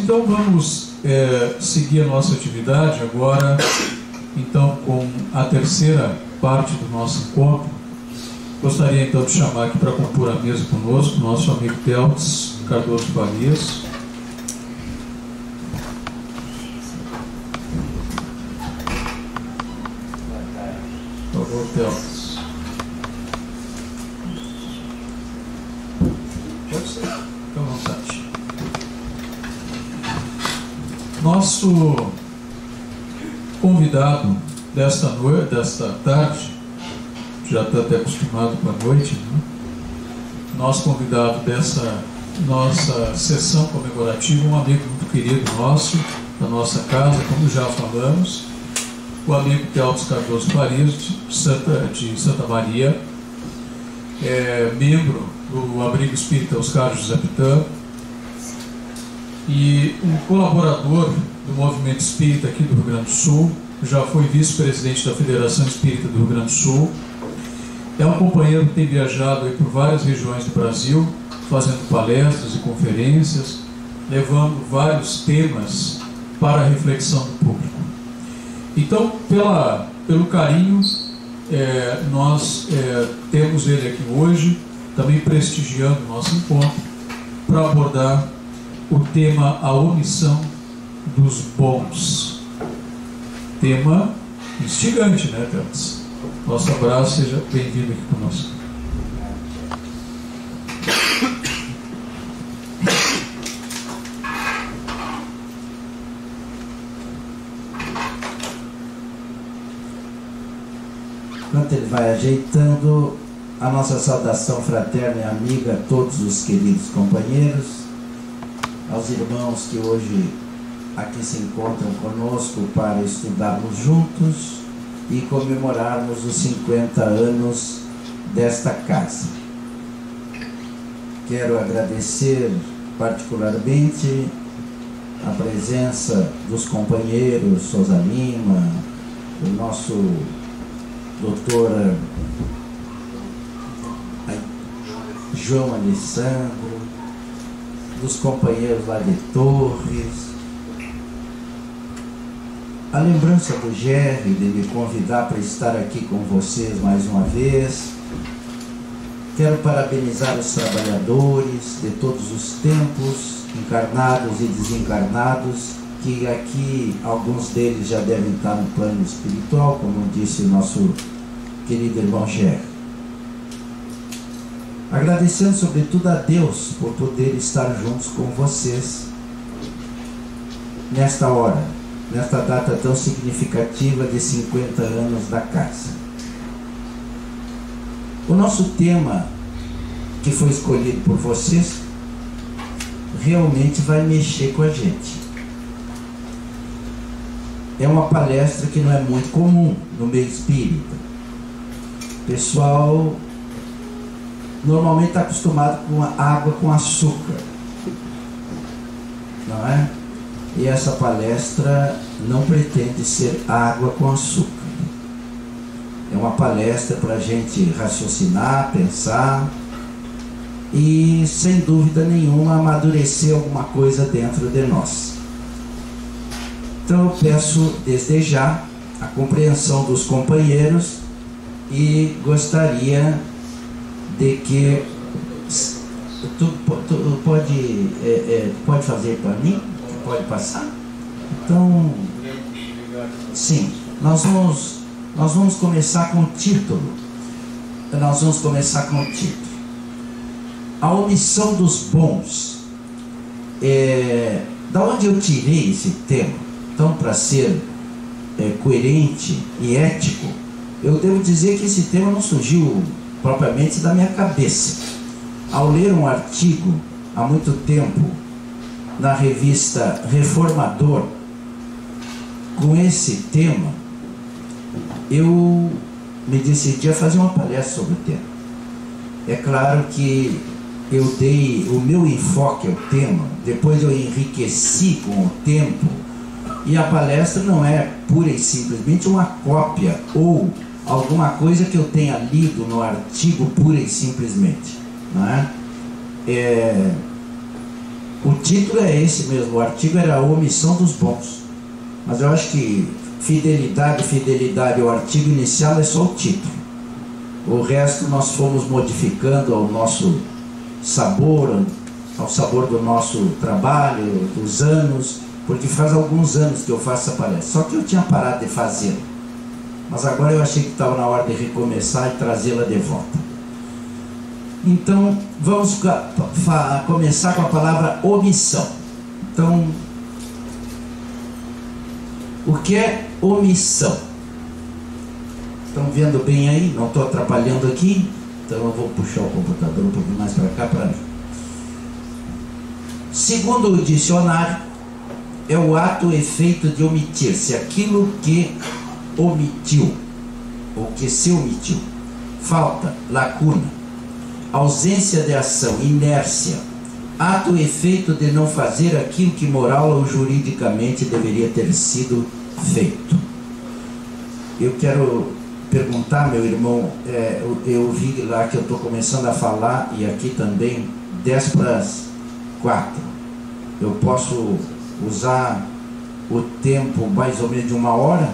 então vamos seguir a nossa atividade agora, então, com a terceira parte do nosso encontro. Gostaria então de chamar aqui para compor a mesa conosco o nosso amigo Teltz Cardoso Farias. Por favor, Teltz. Pode ser, fica à vontade. Nosso convidado desta tarde, já está até acostumado com a noite, né? Nosso convidado dessa nossa sessão comemorativa, um amigo muito querido nosso, da nossa casa, como já falamos, o amigo Teltz Cardoso Farias, de Santa Maria, membro do Abrigo Espírita Oscar José Pitã, e um colaborador do Movimento Espírita aqui do Rio Grande do Sul, já foi vice-presidente da Federação Espírita do Rio Grande do Sul. É um companheiro que tem viajado aí por várias regiões do Brasil, fazendo palestras e conferências, levando vários temas para a reflexão do público. Então, pelo carinho, nós temos ele aqui hoje, também prestigiando o nosso encontro, para abordar o tema A Omissão dos Bons. Tema instigante, né, Teltz? Nosso abraço, seja bem-vindo aqui conosco. Enquanto ele vai ajeitando, a nossa saudação fraterna e amiga a todos os queridos companheiros, aos irmãos que hoje aqui se encontram conosco para estudarmos juntos e comemorarmos os 50 anos desta casa. Quero agradecer particularmente a presença dos companheiros Souza Lima, do nosso doutor João Alessandro, dos companheiros lá de Torres, a lembrança do Gerry de me convidar para estar aqui com vocês mais uma vez. Quero parabenizar os trabalhadores de todos os tempos, encarnados e desencarnados, que aqui alguns deles já devem estar no plano espiritual, como disse o nosso querido irmão Gerry. Agradecendo sobretudo a Deus por poder estar juntos com vocês nesta hora, nesta data tão significativa de 50 anos da casa. O nosso tema, que foi escolhido por vocês, realmente vai mexer com a gente. É uma palestra que não é muito comum no meio espírita. O pessoal normalmente está acostumado com a água com açúcar, não é? E essa palestra não pretende ser água com açúcar. É uma palestra para a gente raciocinar, pensar e, sem dúvida nenhuma, amadurecer alguma coisa dentro de nós. Então eu peço desde já a compreensão dos companheiros e gostaria de que tu pode fazer para mim? Pode passar? Então, sim, nós vamos começar com o título. A omissão dos bons. Da onde eu tirei esse tema? Então, para ser coerente e ético, eu devo dizer que esse tema não surgiu propriamente da minha cabeça. Ao ler um artigo há muito tempo na revista Reformador com esse tema, eu me decidi a fazer uma palestra sobre o tema. É claro que eu dei o meu enfoque ao tema, depois eu enriqueci com o tempo, e a palestra não é pura e simplesmente uma cópia ou alguma coisa que eu tenha lido no artigo pura e simplesmente, não é? O título é esse mesmo, o artigo era a omissão dos bons. Mas eu acho que fidelidade ao artigo inicial é só o título. O resto nós fomos modificando ao nosso sabor, ao sabor do nosso trabalho, dos anos, porque faz alguns anos que eu faço essa palestra. Só que eu tinha parado de fazê-la. Mas agora eu achei que estava na hora de recomeçar e trazê-la de volta. Então, vamos começar com a palavra omissão. Então, o que é omissão? Estão vendo bem aí? Não estou atrapalhando aqui? Então eu vou puxar o computador um pouquinho mais para cá para mim. Segundo o dicionário, é o ato ou efeito de omitir-se, aquilo que omitiu, ou que se omitiu. Falta, lacuna, ausência de ação, inércia, ato ou efeito de não fazer aquilo que moral ou juridicamente deveria ter sido feito. Eu quero perguntar, meu irmão, eu vi lá que eu estou começando a falar, e aqui também, 10:04. Eu posso usar o tempo mais ou menos de 1 hora?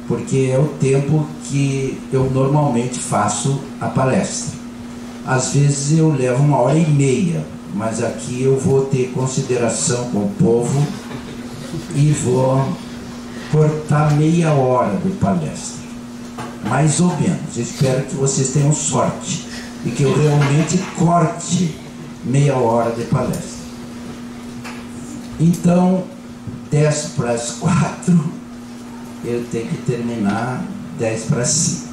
Porque é o tempo que eu normalmente faço a palestra. Às vezes eu levo 1h30, mas aqui eu vou ter consideração com o povo e vou cortar meia hora de palestra, mais ou menos. Espero que vocês tenham sorte e que eu realmente corte meia hora de palestra. Então, 10:04, eu tenho que terminar 10:05.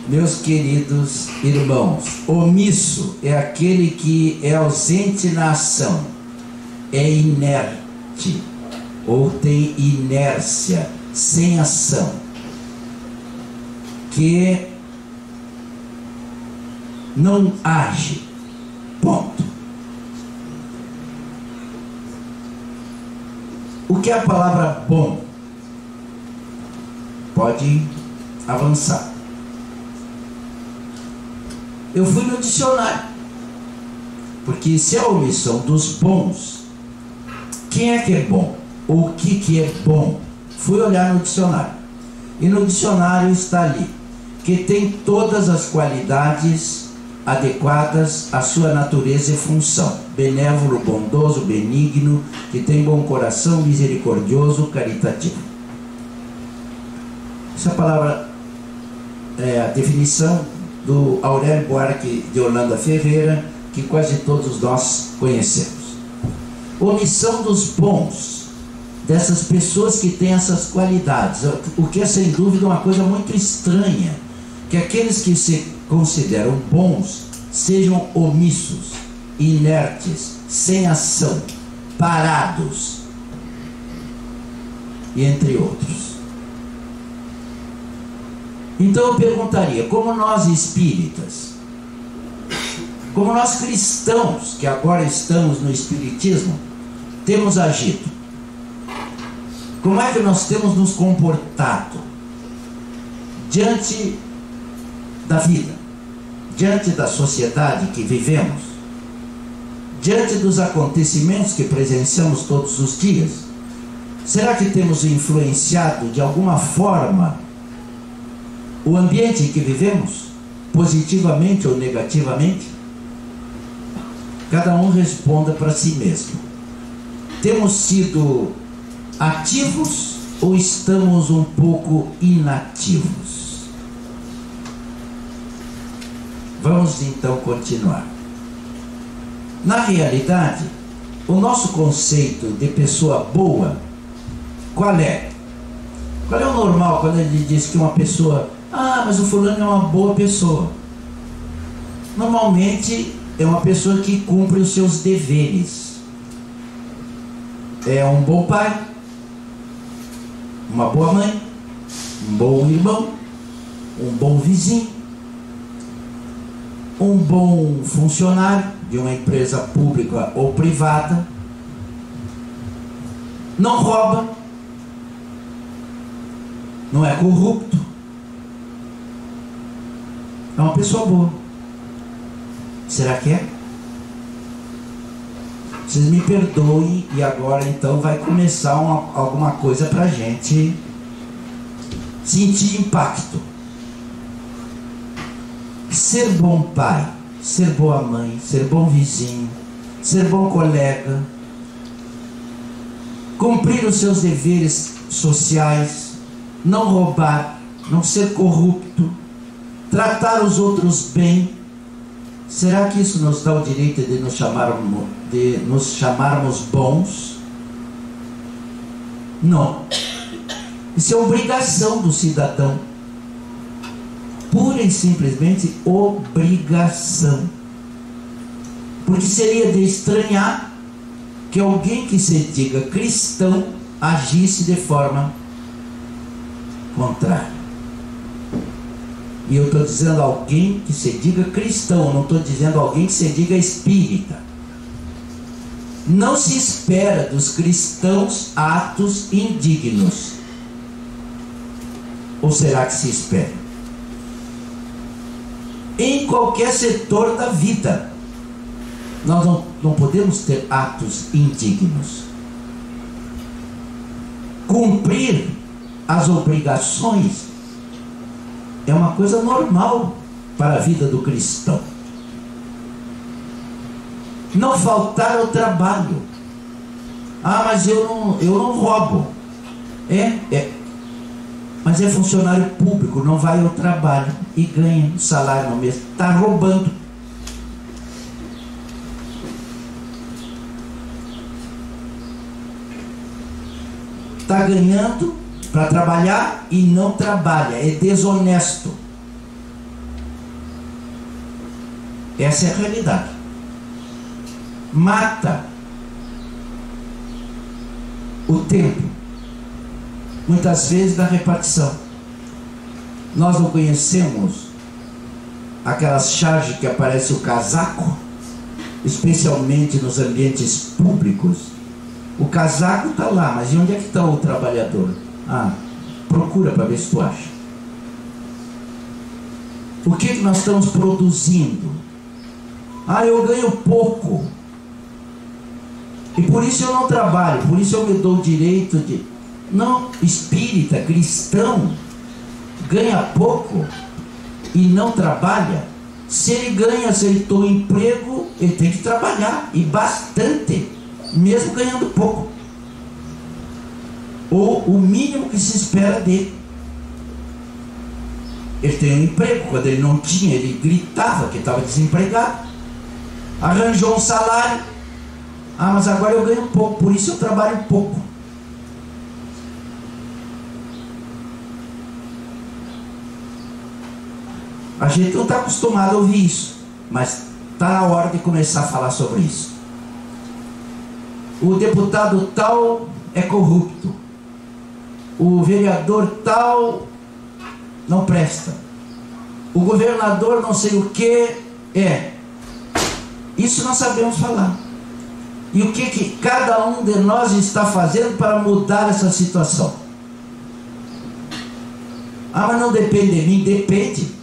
Meus queridos irmãos, omisso é aquele que é ausente na ação, é inerte, ou tem inércia, sem ação, que não age, ponto. O que é a palavra bom? Pode avançar. Eu fui no dicionário, porque se é a omissão dos bons, quem é que é bom? Ou o que é bom? Fui olhar no dicionário, e no dicionário está ali, que tem todas as qualidades adequadas à sua natureza e função: benévolo, bondoso, benigno, que tem bom coração, misericordioso, caritativo. Essa palavra é a definição do Aurélio Buarque de Holanda Ferreira, que quase todos nós conhecemos. Omissão dos bons, dessas pessoas que têm essas qualidades, o que é sem dúvida uma coisa muito estranha, que aqueles que se consideram bons sejam omissos, inertes, sem ação, parados, e entre outros. Então eu perguntaria, como nós espíritas, como nós cristãos, que agora estamos no espiritismo, temos agido? Como é que nós temos nos comportado diante da vida, diante da sociedade que vivemos, diante dos acontecimentos que presenciamos todos os dias? Será que temos influenciado de alguma forma o ambiente em que vivemos, positivamente ou negativamente? Cada um responda para si mesmo. Temos sido ativos ou estamos um pouco inativos? Vamos então continuar. Na realidade, o nosso conceito de pessoa boa, qual é? Qual é o normal quando ele diz que uma pessoa, mas o fulano é uma boa pessoa? Normalmente é uma pessoa que cumpre os seus deveres. É um bom pai, uma boa mãe, um bom irmão, um bom vizinho, um bom funcionário de uma empresa pública ou privada, não rouba, não é corrupto, é uma pessoa boa. Será que é? Vocês me perdoem, e agora então vai começar alguma coisa para a gente sentir impacto. Ser bom pai, ser boa mãe, ser bom vizinho, ser bom colega, cumprir os seus deveres sociais, não roubar, não ser corrupto, tratar os outros bem. Será que isso nos dá o direito de nos chamarmos bons? Não. Isso é obrigação do cidadão. Pura e simplesmente obrigação. Porque seria de estranhar que alguém que se diga cristão agisse de forma contrária. E eu estou dizendo alguém que se diga cristão, não estou dizendo alguém que se diga espírita. Não se espera dos cristãos atos indignos. Ou será que se espera? Em qualquer setor da vida, nós não podemos ter atos indignos. Cumprir as obrigações é uma coisa normal para a vida do cristão. Não faltar ao trabalho. Ah, mas eu não roubo. Mas é funcionário público, não vai ao trabalho e ganha o salário no mês. Está roubando. Está ganhando para trabalhar e não trabalha, é desonesto. Essa é a realidade. Mata o tempo, muitas vezes na repartição. Nós não conhecemos aquelas charges que aparece o casaco, especialmente nos ambientes públicos. O casaco está lá, mas e onde é que está o trabalhador? Procura para ver se tu acha. O que nós estamos produzindo? Eu ganho pouco, e por isso eu não trabalho, por isso eu me dou o direito de... Não, espírita, cristão, ganha pouco e não trabalha. Se ele ganha, aceitou o emprego, ele tem que trabalhar, e bastante, mesmo ganhando pouco, ou o mínimo que se espera dele. Ele tem um emprego. Quando ele não tinha, ele gritava que estava desempregado. Arranjou um salário. Mas agora eu ganho pouco, por isso eu trabalho pouco. A gente não está acostumado a ouvir isso, mas está na hora de começar a falar sobre isso. O deputado tal é corrupto, o vereador tal não presta, o governador não sei o que é. Isso nós sabemos falar. E o que cada um de nós está fazendo para mudar essa situação? Mas não depende de mim. Depende.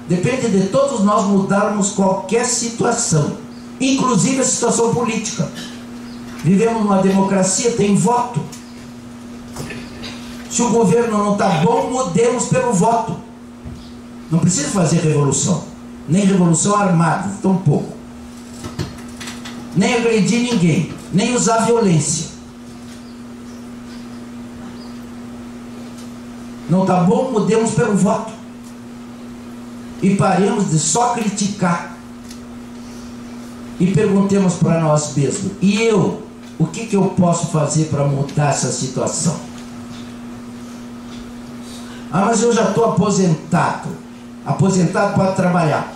Depende de todos nós mudarmos qualquer situação, inclusive a situação política. Vivemos numa democracia, tem voto. Se o governo não está bom, mudemos pelo voto. Não precisa fazer revolução, nem revolução armada, tão pouco. Nem agredir ninguém, nem usar violência. Não está bom, mudemos pelo voto. E paremos de só criticar. E perguntemos para nós mesmos: e eu? O que eu posso fazer para mudar essa situação? Mas eu já estou aposentado. Aposentado pode trabalhar.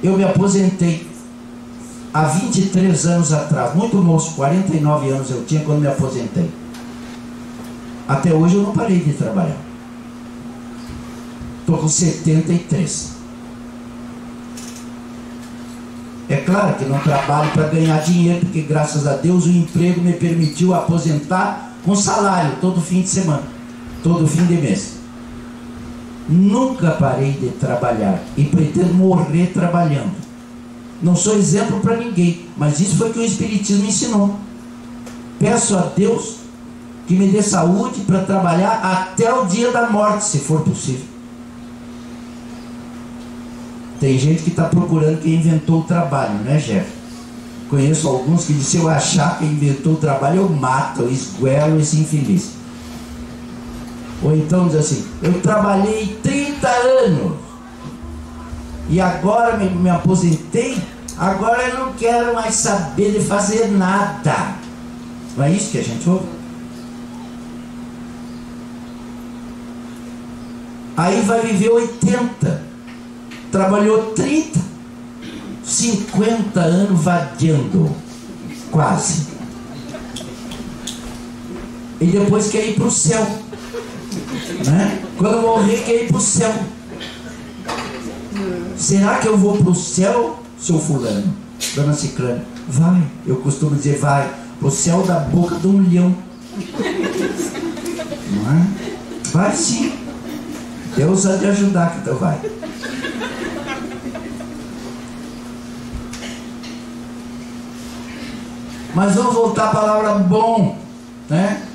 Eu me aposentei há 23 anos atrás, muito moço, 49 anos eu tinha quando me aposentei. Até hoje eu não parei de trabalhar. Estou com 73. É claro que não trabalho para ganhar dinheiro, porque graças a Deus o emprego me permitiu aposentar com salário todo fim de semana, todo fim de mês. Nunca parei de trabalhar e pretendo morrer trabalhando. Não sou exemplo para ninguém, mas isso foi o que o Espiritismo ensinou. Peço a Deus que me dê saúde para trabalhar até o dia da morte, se for possível. Tem gente que está procurando quem inventou o trabalho, né, Jeff? Conheço alguns que dizem: se eu achar quem inventou o trabalho, eu mato, eu esguelo esse infeliz. Ou então diz assim: eu trabalhei 30 anos e agora me aposentei, agora eu não quero mais saber de fazer nada. Não é isso que a gente ouve? Aí vai viver 80, trabalhou 30, 50 anos vadiando, quase. E depois quer ir para o céu, né? Quando morrer, quer ir para o céu. Será que eu vou para o céu, seu fulano, dona Ciclana? Vai, eu costumo dizer, vai para o céu da boca de um leão. Não é? Vai sim. Deus há de ajudar que tu vai. Mas vamos voltar à palavra bom, né?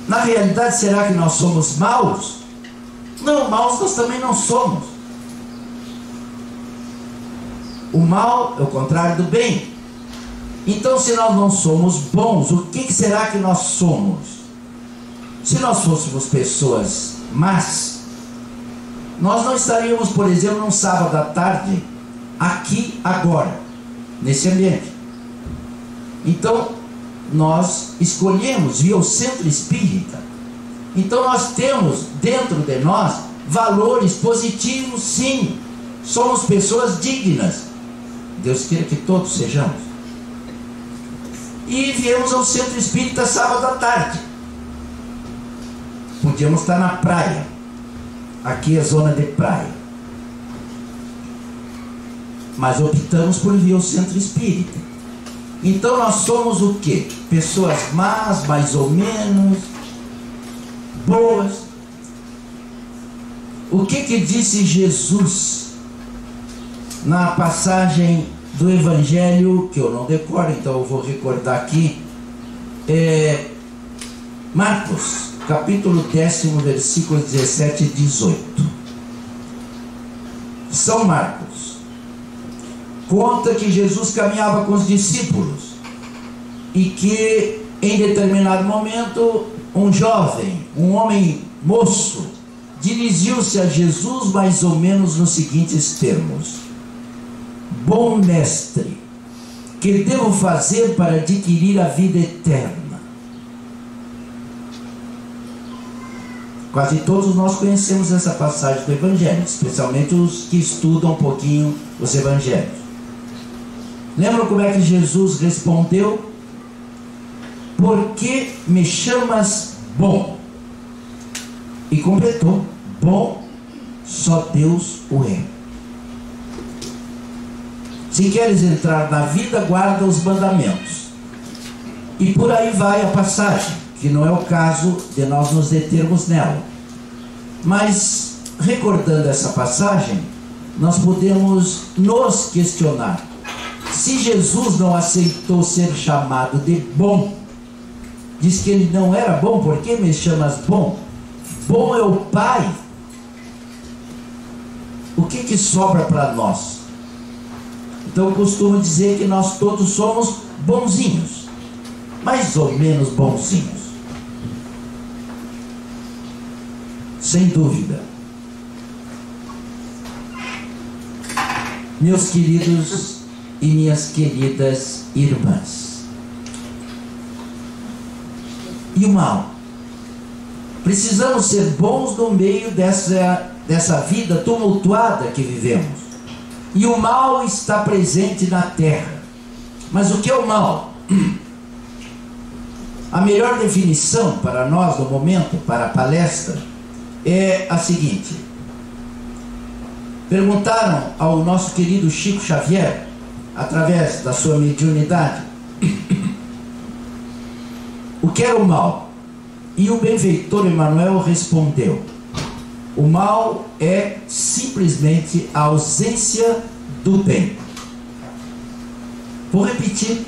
Na realidade, será que nós somos maus? Não, maus nós também não somos. O mal é o contrário do bem. Então, se nós não somos bons, o que será que nós somos? Se nós fôssemos pessoas más, nós não estaríamos, por exemplo, num sábado à tarde, aqui, agora, nesse ambiente. Então, nós escolhemos vir ao centro espírita. Então, nós temos dentro de nós valores positivos, sim. Somos pessoas dignas. Deus queira que todos sejamos. E viemos ao centro espírita sábado à tarde. Podíamos estar na praia. Aqui é zona de praia. Mas optamos por vir ao centro espírita. Então nós somos o quê? Pessoas más, mais ou menos, boas. O que disse Jesus na passagem do Evangelho, que eu não decoro, então eu vou recordar aqui, Marcos, capítulo 10, versículos 17 e 18. São Marcos conta que Jesus caminhava com os discípulos e que em determinado momento um jovem, um homem moço, dirigiu-se a Jesus mais ou menos nos seguintes termos: bom mestre, que devo fazer para adquirir a vida eterna? Quase todos nós conhecemos essa passagem do Evangelho, especialmente os que estudam um pouquinho os Evangelhos. Lembram como é que Jesus respondeu? Por que me chamas bom? E completou: bom, só Deus o é. Se queres entrar na vida, guarda os mandamentos. E por aí vai a passagem, que não é o caso de nós nos determos nela. Mas, recordando essa passagem, nós podemos nos questionar: se Jesus não aceitou ser chamado de bom, diz que ele não era bom, por que me chamas bom? Bom é o Pai. O que sobra para nós? Então eu costumo dizer que nós todos somos bonzinhos, mais ou menos bonzinhos, sem dúvida. Meus queridos e minhas queridas irmãs, e o mal? Precisamos ser bons no meio dessa vida tumultuada que vivemos. E o mal está presente na terra. Mas o que é o mal? A melhor definição para nós no momento, para a palestra, é a seguinte: perguntaram ao nosso querido Chico Xavier, através da sua mediunidade, o que era o mal? E o benfeitor Emmanuel respondeu: O mal é simplesmente a ausência do bem. Vou repetir.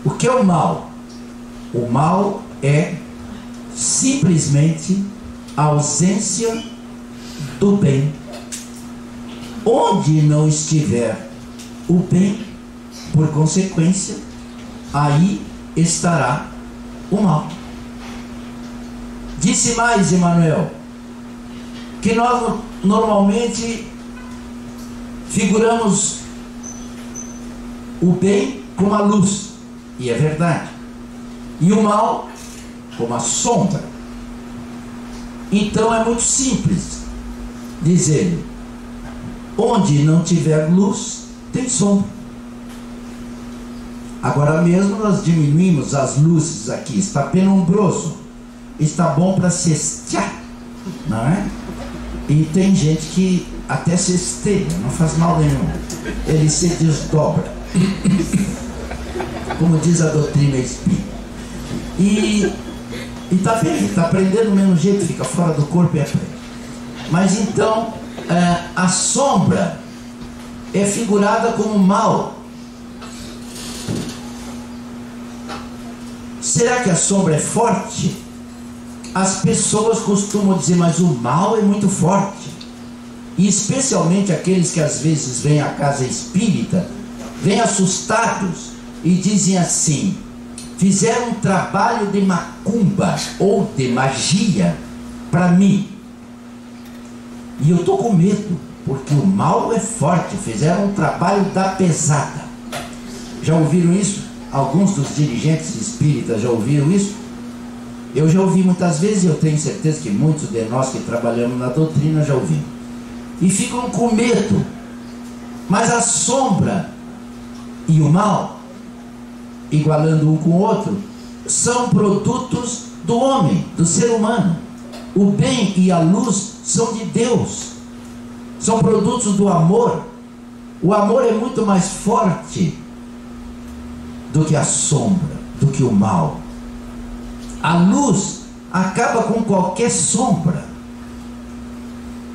O que é o mal? O mal é simplesmente a ausência do bem. Onde não estiver o bem, por consequência, aí estará o mal. Disse mais Emmanuel, que nós normalmente figuramos o bem como a luz, e é verdade, e o mal como a sombra. Então é muito simples dizer: onde não tiver luz, tem sombra. Agora mesmo nós diminuímos as luzes aqui, está penumbroso, está bom para cestear, não é? E tem gente que até cesteia, não faz mal nenhum, ele se desdobra, como diz a doutrina espírita, e está bem, está aprendendo do mesmo jeito, fica fora do corpo e aprende. Mas então a sombra é figurada como mal. Será que a sombra é forte? As pessoas costumam dizer, mas o mal é muito forte. E especialmente aqueles que às vezes vêm à casa espírita, vêm assustados e dizem assim: fizeram um trabalho de macumba ou de magia para mim. E eu estou com medo, porque o mal é forte, fizeram um trabalho da pesada. Já ouviram isso? Alguns dos dirigentes espíritas já ouviram isso? Eu já ouvi muitas vezes, e eu tenho certeza que muitos de nós que trabalhamos na doutrina já ouviram. E ficam com medo. Mas a sombra e o mal, igualando um com o outro, são produtos do homem, do ser humano. O bem e a luz são de Deus, são produtos do amor. O amor é muito mais forte do que a sombra, do que o mal. A luz acaba com qualquer sombra.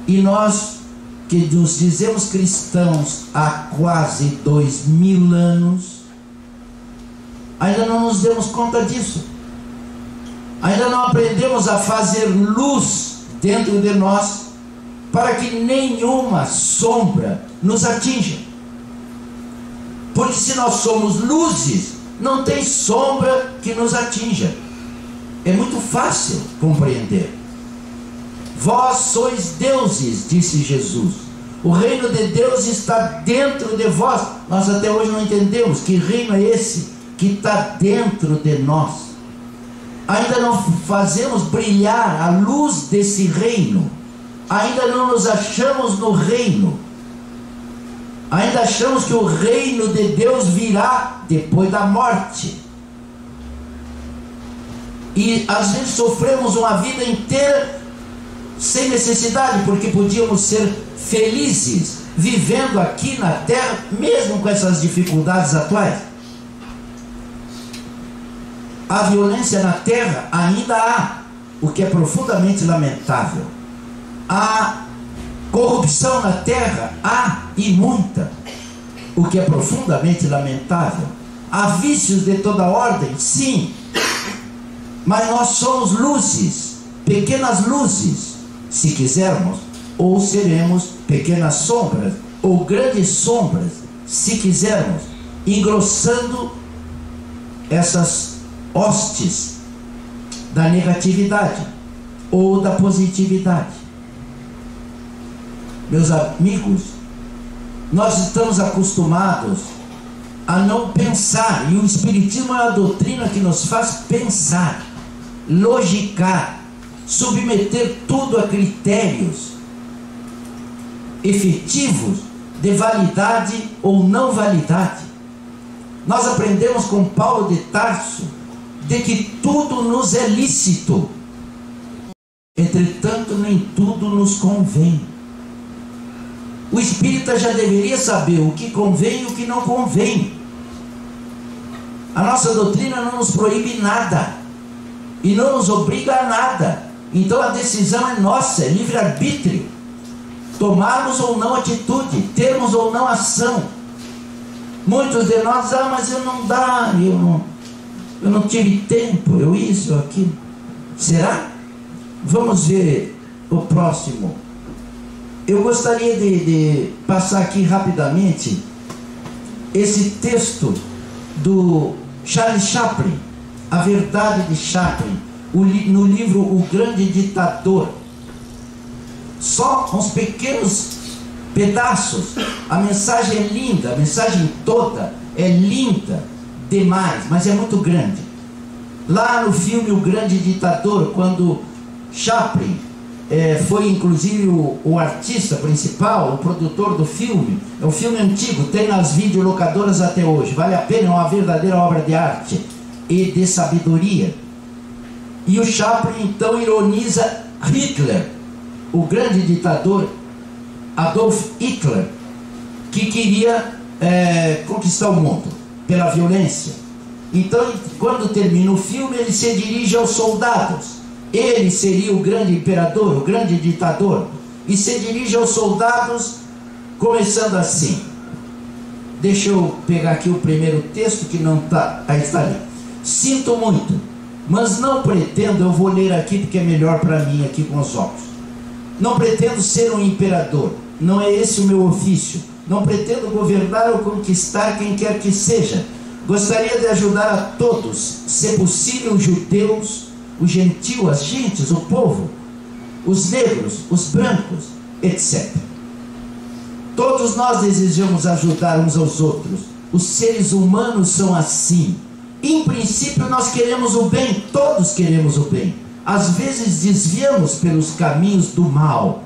E nós que nos dizemos cristãos há quase 2000 anos, ainda não nos demos conta disso. Ainda não aprendemos a fazer luz dentro de nós, para que nenhuma sombra nos atinja. Porque se nós somos luzes, não tem sombra que nos atinja. É muito fácil compreender. Vós sois deuses, disse Jesus. O reino de Deus está dentro de vós. Nós até hoje não entendemos que reino é esse que está dentro de nós. Ainda não fazemos brilhar a luz desse reino. Ainda não nos achamos no reino. Ainda achamos que o reino de Deus virá depois da morte. E às vezes sofremos uma vida inteira sem necessidade, porque podíamos ser felizes vivendo aqui na terra, mesmo com essas dificuldades atuais. A violência na terra ainda há, o que é profundamente lamentável. A corrupção na terra há, e muita, o que é profundamente lamentável. Há vícios de toda ordem, sim, mas nós somos luzes, pequenas luzes, se quisermos, ou seremos pequenas sombras, ou grandes sombras, se quisermos, engrossando essas hostes da negatividade ou da positividade. Meus amigos, nós estamos acostumados a não pensar, e o Espiritismo é a doutrina que nos faz pensar, logicar, submeter tudo a critérios efetivos de validade ou não validade. Nós aprendemos com Paulo de Tarso de que tudo nos é lícito, entretanto nem tudo nos convém. O espírita já deveria saber o que convém e o que não convém. A nossa doutrina não nos proíbe nada e não nos obriga a nada. Então a decisão é nossa, é livre-arbítrio. Tomarmos ou não atitude, termos ou não ação. Muitos de nós, mas eu não dá, eu não tive tempo, eu isso, eu aquilo. Será? Vamos ver o próximo. Eu gostaria de passar aqui rapidamente esse texto do Charles Chaplin, A Verdade de Chaplin, no livro O Grande Ditador. Só uns pequenos pedaços. A mensagem é linda, a mensagem toda é linda demais, mas é muito grande. Lá no filme O Grande Ditador, quando Chaplin foi inclusive o artista principal, o produtor do filme, é um filme antigo, tem nas videolocadoras até hoje, vale a pena, é uma verdadeira obra de arte e de sabedoria. E o Chaplin então ironiza Hitler, o grande ditador Adolf Hitler, que queria conquistar o mundo pela violência. Então, quando termina o filme, ele se dirige aos soldados. Ele seria o grande imperador, o grande ditador, e se dirige aos soldados começando assim. Deixa eu pegar aqui o primeiro texto que não está, aí está ali. Sinto muito, mas não pretendo, eu vou ler aqui porque é melhor para mim aqui com os óculos. Não pretendo ser um imperador, não é esse o meu ofício. Não pretendo governar ou conquistar quem quer que seja. Gostaria de ajudar a todos, se possível, os judeus, os gentios, as gentes, o povo, os negros, os brancos, etc. Todos nós desejamos ajudar uns aos outros. Os seres humanos são assim. Em princípio nós queremos o bem, todos queremos o bem. Às vezes desviamos pelos caminhos do mal,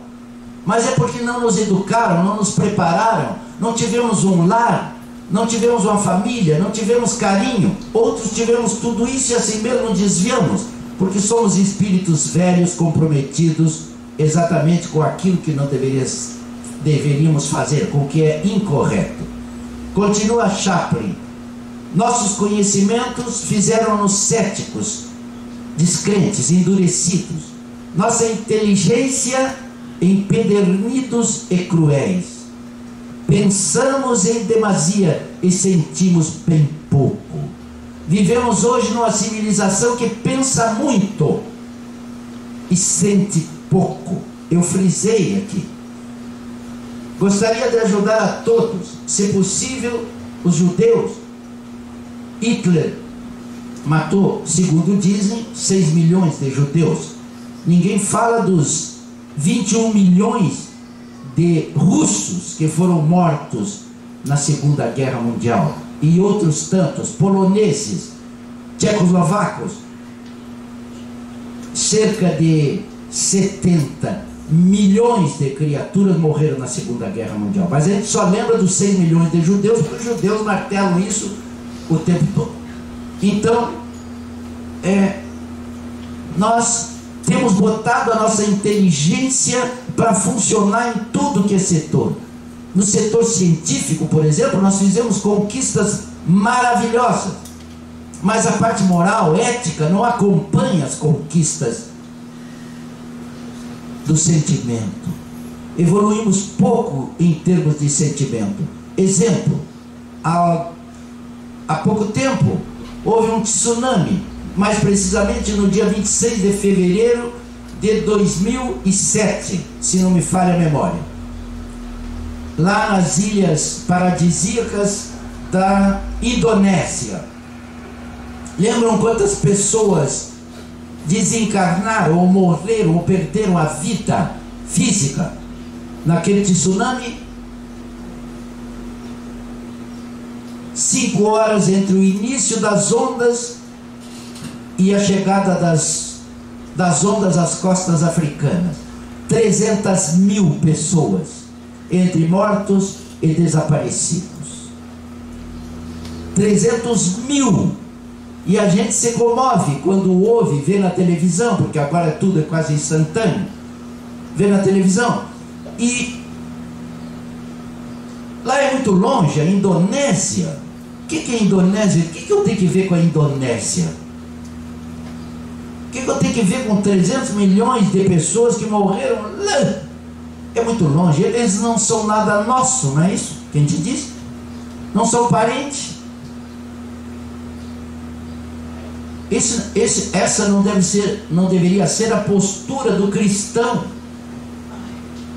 mas é porque não nos educaram, não nos prepararam, não tivemos um lar, não tivemos uma família, não tivemos carinho. Outros tivemos tudo isso e assim mesmo desviamos, porque somos espíritos velhos comprometidos exatamente com aquilo que não deveríamos fazer, com o que é incorreto. Continua Chaplin. Nossos conhecimentos fizeram-nos céticos, descrentes, endurecidos. Nossa inteligência empedernidos e cruéis. Pensamos em demasia e sentimos bem pouco. Vivemos hoje numa civilização que pensa muito e sente pouco. Eu frisei aqui. Gostaria de ajudar a todos, se possível, os judeus. Hitler matou, segundo dizem, 6 milhões de judeus. Ninguém fala dos 21 milhões de russos que foram mortos na Segunda Guerra Mundial. E outros tantos, poloneses, tchecoslovacos. Cerca de 70 milhões de criaturas morreram na Segunda Guerra Mundial. Mas a gente só lembra dos 6 milhões de judeus, porque os judeus martelam isso o tempo todo. Então, nós temos botado a nossa inteligência para funcionar em tudo que é setor. No setor científico, por exemplo, nós fizemos conquistas maravilhosas, mas a parte moral, ética, não acompanha as conquistas do sentimento. Evoluímos pouco em termos de sentimento. Exemplo, há pouco tempo houve um tsunami, mais precisamente no dia 26 de fevereiro de 2007, se não me falha a memória, lá nas ilhas paradisíacas da Indonésia. Lembram quantas pessoas desencarnaram ou morreram ou perderam a vida física naquele tsunami? 5 horas entre o início das ondas e a chegada das ondas às costas africanas. 300 mil pessoas, entre mortos e desaparecidos. 300 mil. E a gente se comove quando ouve, vê na televisão, porque agora tudo é quase instantâneo. Vê na televisão. E lá é muito longe, a Indonésia. O que é Indonésia? O que eu tenho que ver com a Indonésia? O que eu tenho que ver com 300 milhões de pessoas que morreram lá. É muito longe. Eles não são nada nosso, não é isso? Quem te diz? Não são parentes. Essa não deveria ser a postura do cristão.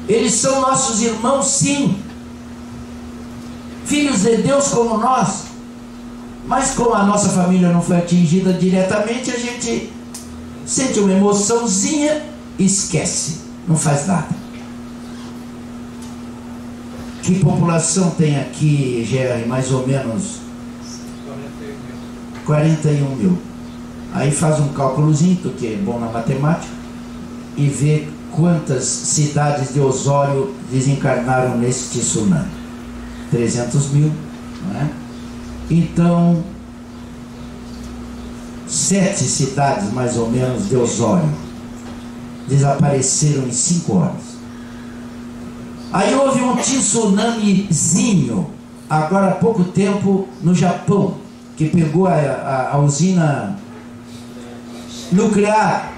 Eles são nossos irmãos, sim, filhos de Deus como nós, mas como a nossa família não foi atingida diretamente, a gente sente uma emoçãozinha e esquece, não faz nada. Que população tem aqui, GR? Mais ou menos 41 mil. Aí faz um cálculozinho, tu que é bom na matemática, e vê quantas cidades de Osório desencarnaram neste tsunami. 300 mil, não é? Então, 7 cidades mais ou menos de Osório desapareceram em 5 horas. Aí houve um tsunamizinho agora há pouco tempo no Japão, que pegou a usina nuclear.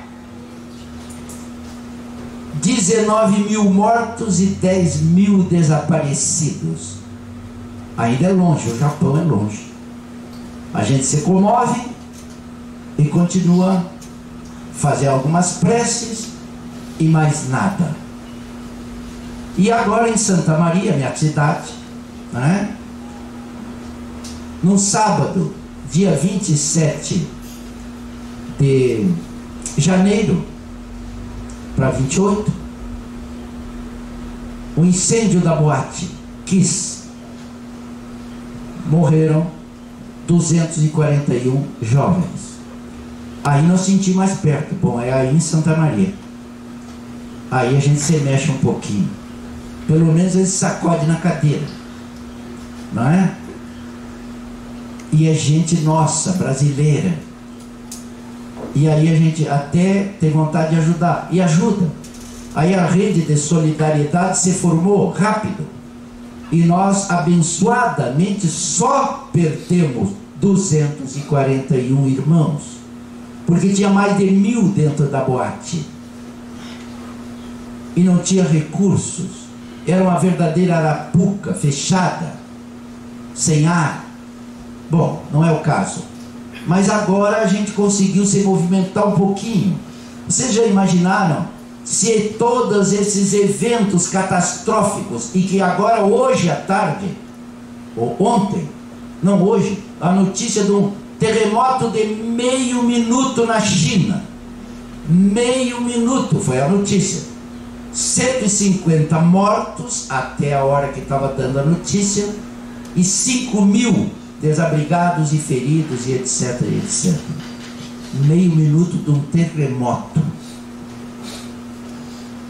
19 mil mortos e 10 mil desaparecidos. Ainda é longe, o Japão é longe. A gente se comove e continua a fazer algumas preces e mais nada. E agora em Santa Maria, minha cidade, né? No sábado, dia 27 de janeiro para 28, o incêndio da boate Kiss, morreram 241 jovens. Aí nós sentimos mais perto. Bom, é aí em Santa Maria. Aí a gente se mexe um pouquinho. Pelo menos ele sacode na cadeira, não é? E é gente nossa, brasileira. E aí a gente até tem vontade de ajudar. E ajuda. Aí a rede de solidariedade se formou rápido. E nós, abençoadamente, só perdemos 241 irmãos. Porque tinha mais de 1000 dentro da boate. E não tinha recursos. Era uma verdadeira arapuca, fechada, sem ar. Bom, não é o caso. Mas agora a gente conseguiu se movimentar um pouquinho. Vocês já imaginaram se todos esses eventos catastróficos, e que agora hoje à tarde, ou ontem, não hoje, a notícia de um terremoto de meio minuto na China. Meio minuto foi a notícia. 150 mortos até a hora que estava dando a notícia, e 5 mil desabrigados e feridos, e etc, etc. Meio minuto de um terremoto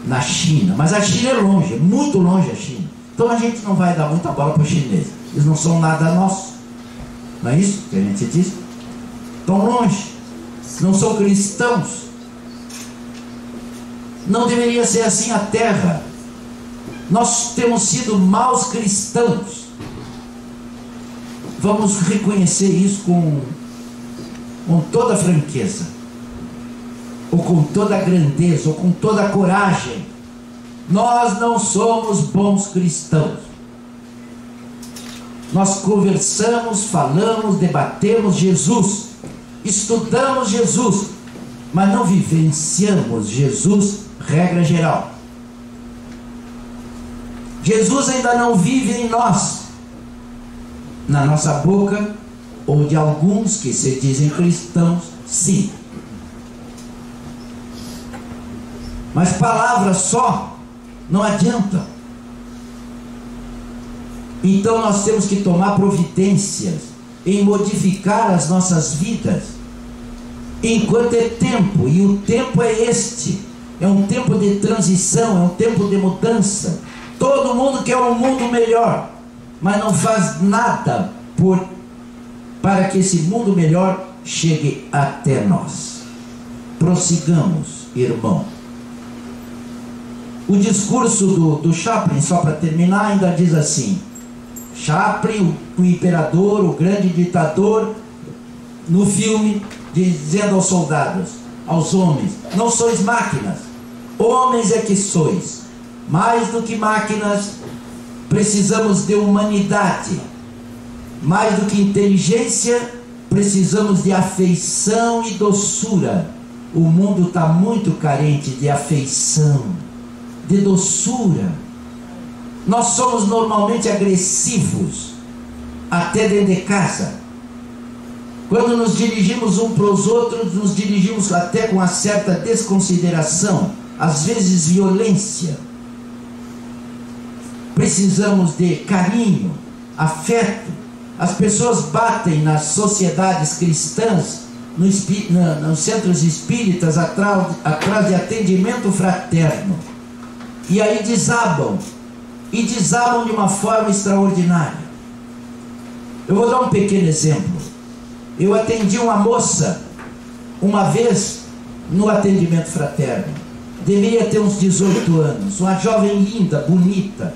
na China. Mas a China é longe, é muito longe a China. Então a gente não vai dar muita bola para os chineses. Eles não são nada nosso. Não é isso que a gente diz? Estão longe. Não são cristãos. Não deveria ser assim a terra. Nós temos sido maus cristãos. Vamos reconhecer isso com toda franqueza, ou com toda grandeza, ou com toda coragem. Nós não somos bons cristãos. Nós conversamos, falamos, debatemos Jesus, estudamos Jesus, mas não vivenciamos Jesus, regra geral. Jesus ainda não vive em nós, na nossa boca, ou de alguns que se dizem cristãos, sim. Mas palavras só não adianta. Então nós temos que tomar providências em modificar as nossas vidas enquanto é tempo, e o tempo é este. É um tempo de transição, é um tempo de mudança. Todo mundo quer um mundo melhor, mas não faz nada para que esse mundo melhor chegue até nós. Prossigamos, irmão. O discurso do Chaplin, só para terminar, ainda diz assim: Chaplin, o imperador, o grande ditador, no filme, dizendo aos soldados: aos homens: não sois máquinas, homens é que sois. Mais do que máquinas, precisamos de humanidade. Mais do que inteligência, precisamos de afeição e doçura. O mundo está muito carente de afeição, de doçura. Nós somos normalmente agressivos, até dentro de casa. Quando nos dirigimos uns para os outros, nos dirigimos até com uma certa desconsideração, às vezes violência. Precisamos de carinho, afeto. As pessoas batem nas sociedades cristãs, nos centros espíritas, atrás de atendimento fraterno. E aí desabam. E desabam de uma forma extraordinária. Eu vou dar um pequeno exemplo. Eu atendi uma moça uma vez no atendimento fraterno. Deveria ter uns 18 anos. Uma jovem linda, bonita.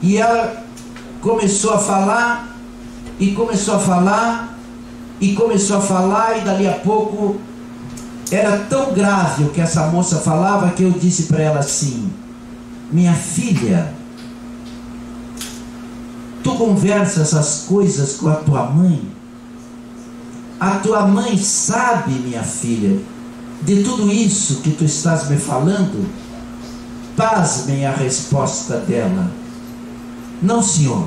E ela começou a falar, e começou a falar, e começou a falar, e dali a pouco era tão grave o que essa moça falava que eu disse para ela assim: minha filha, tu conversa essas coisas com a tua mãe? A tua mãe sabe, minha filha, de tudo isso que tu estás me falando? Pasmem a resposta dela: não, senhor,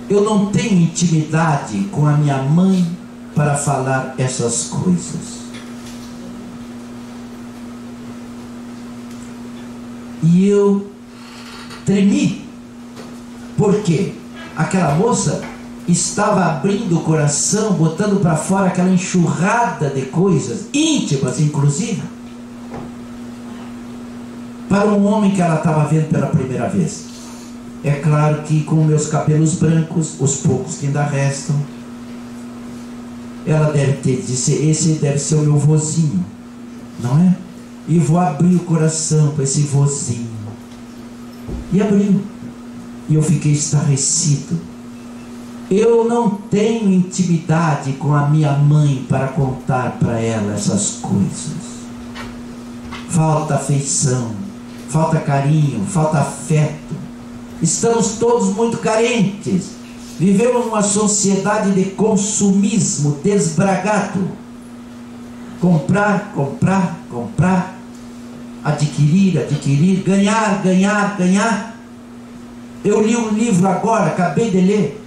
eu não tenho intimidade com a minha mãe para falar essas coisas. E eu tremi. Por quê? Aquela moça estava abrindo o coração, botando para fora aquela enxurrada de coisas íntimas, inclusive, para um homem que ela estava vendo pela primeira vez. É claro que com meus cabelos brancos, os poucos que ainda restam, ela deve ter dito: esse deve ser o meu vozinho, não é? E vou abrir o coração para esse vozinho. E abriu. E eu fiquei estarrecido. Eu não tenho intimidade com a minha mãe para contar para ela essas coisas. Falta afeição, falta carinho, falta afeto. Estamos todos muito carentes. Vivemos numa sociedade de consumismo desbragado. Comprar, comprar, comprar. Adquirir, adquirir. Ganhar, ganhar, ganhar. Eu li um livro agora, acabei de ler.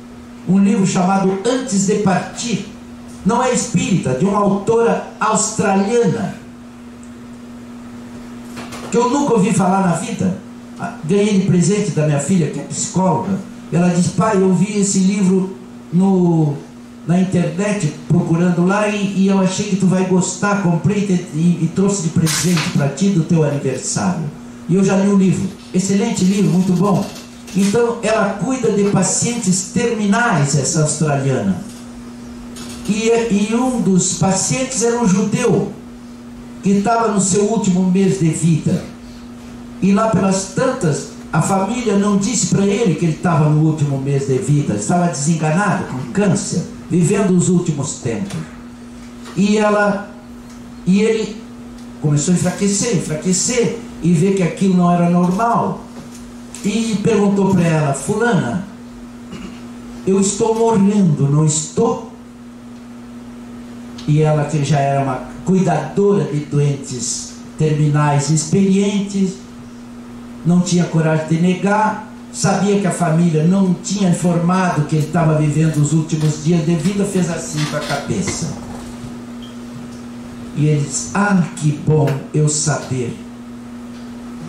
Um livro chamado Antes de Partir. Não é espírita, de uma autora australiana, que eu nunca ouvi falar na vida. Ganhei de presente da minha filha, que é psicóloga. Ela disse: pai, eu vi esse livro na internet, procurando lá, e eu achei que tu vai gostar. Comprei e trouxe de presente para ti do teu aniversário. E eu já li o livro. Excelente livro, muito bom. Então ela cuida de pacientes terminais, essa australiana. E um dos pacientes era um judeu que estava no seu último mês de vida. E lá pelas tantas, a família não disse para ele que ele estava no último mês de vida. Estava desenganado, com câncer, vivendo os últimos tempos. E ele começou a enfraquecer, e ver que aquilo não era normal. E perguntou para ela: fulana, eu estou morrendo, não estou? E ela, que já era uma cuidadora de doentes terminais experientes, não tinha coragem de negar, sabia que a família não tinha informado que ele estava vivendo os últimos dias de vida, fez assim com a cabeça. E ele disse: ah, que bom eu saber.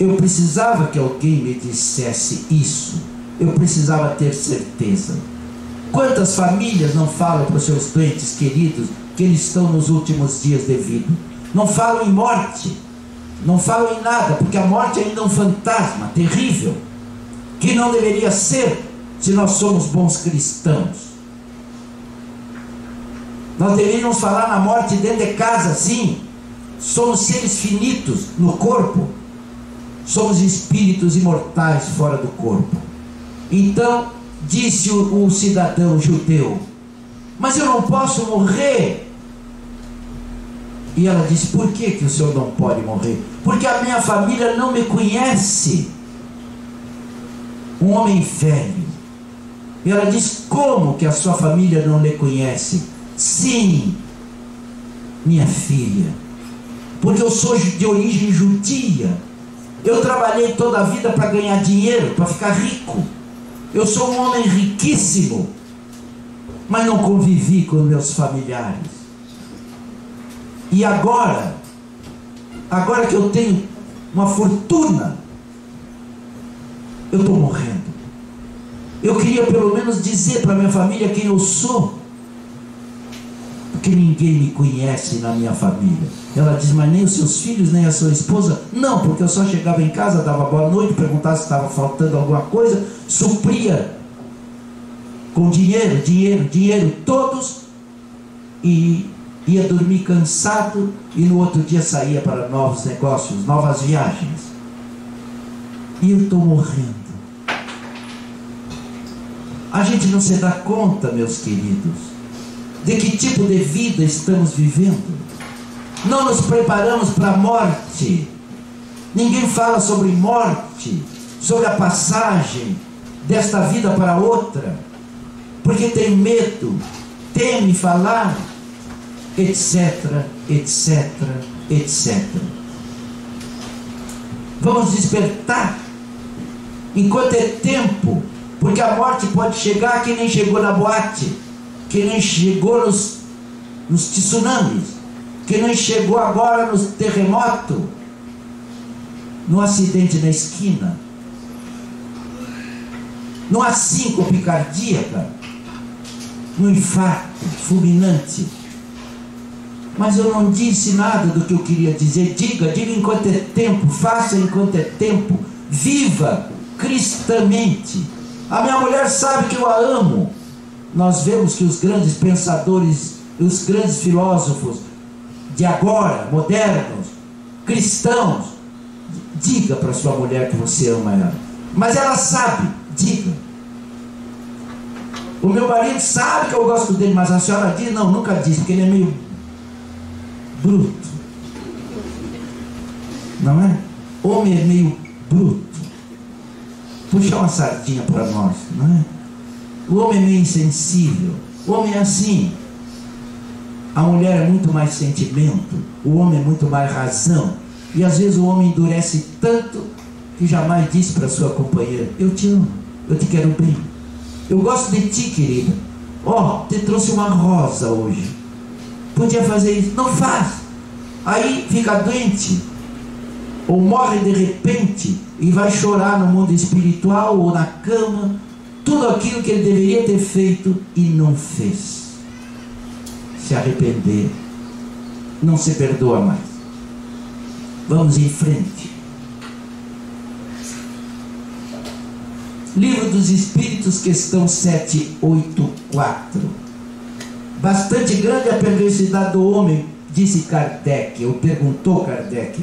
Eu precisava que alguém me dissesse isso. Eu precisava ter certeza. Quantas famílias não falam para os seus doentes queridos que eles estão nos últimos dias de vida? Não falam em morte, não falam em nada, porque a morte ainda é um fantasma terrível, que não deveria ser, se nós somos bons cristãos. Nós deveríamos falar na morte dentro de casa, sim. Somos seres finitos no corpo, somos espíritos imortais fora do corpo. Então disse o cidadão judeu: mas eu não posso morrer. E ela disse: por que o senhor não pode morrer? Porque a minha família não me conhece. Um homem velho. E ela disse: como que a sua família não lhe conhece? Sim, minha filha, porque eu sou de origem judia. Eu trabalhei toda a vida para ganhar dinheiro, para ficar rico. Eu sou um homem riquíssimo, mas não convivi com meus familiares. E agora que eu tenho uma fortuna, eu estou morrendo. Eu queria pelo menos dizer para minha família quem eu sou, porque ninguém me conhece na minha família. Ela diz: mas nem os seus filhos, nem a sua esposa? Não, porque eu só chegava em casa, dava boa noite, perguntava se estava faltando alguma coisa, supria com dinheiro, todos, e ia dormir cansado, e no outro dia saía para novos negócios, novas viagens. E eu estou morrendo. A gente não se dá conta, meus queridos, de que tipo de vida estamos vivendo. Não nos preparamos para a morte. Ninguém fala sobre morte, sobre a passagem desta vida para outra, porque tem medo, teme falar, etc, etc, etc. Vamos despertar enquanto é tempo, porque a morte pode chegar que nem chegou na boate, que nem chegou nos tsunamis, que nem chegou agora nos terremotos, no acidente na esquina, numa síncope cardíaca, no infarto fulminante. Mas eu não disse nada do que eu queria dizer. Diga enquanto é tempo, faça enquanto é tempo, viva cristamente. A minha mulher sabe que eu a amo. Nós vemos que os grandes pensadores, os grandes filósofos de agora, modernos, cristãos, diga para sua mulher que você ama ela. Mas ela sabe, diga. O meu marido sabe que eu gosto dele, mas a senhora diz? Não, nunca disse, porque ele é meio bruto. Não é? Homem é meio bruto. Puxa uma sardinha para nós, não é? O homem é meio insensível. O homem é assim. A mulher é muito mais sentimento, o homem é muito mais razão. E às vezes o homem endurece tanto que jamais diz para sua companheira: eu te amo, eu te quero bem, eu gosto de ti, querida. Ó, te trouxe uma rosa hoje, podia fazer isso, não faz. Aí fica doente, ou morre de repente, e vai chorar no mundo espiritual ou na cama, tudo aquilo que ele deveria ter feito e não fez. Se arrepender, não se perdoa mais. Vamos em frente. Livro dos Espíritos, questão 784. Bastante grande a perversidade do homem, disse Kardec, ou perguntou Kardec.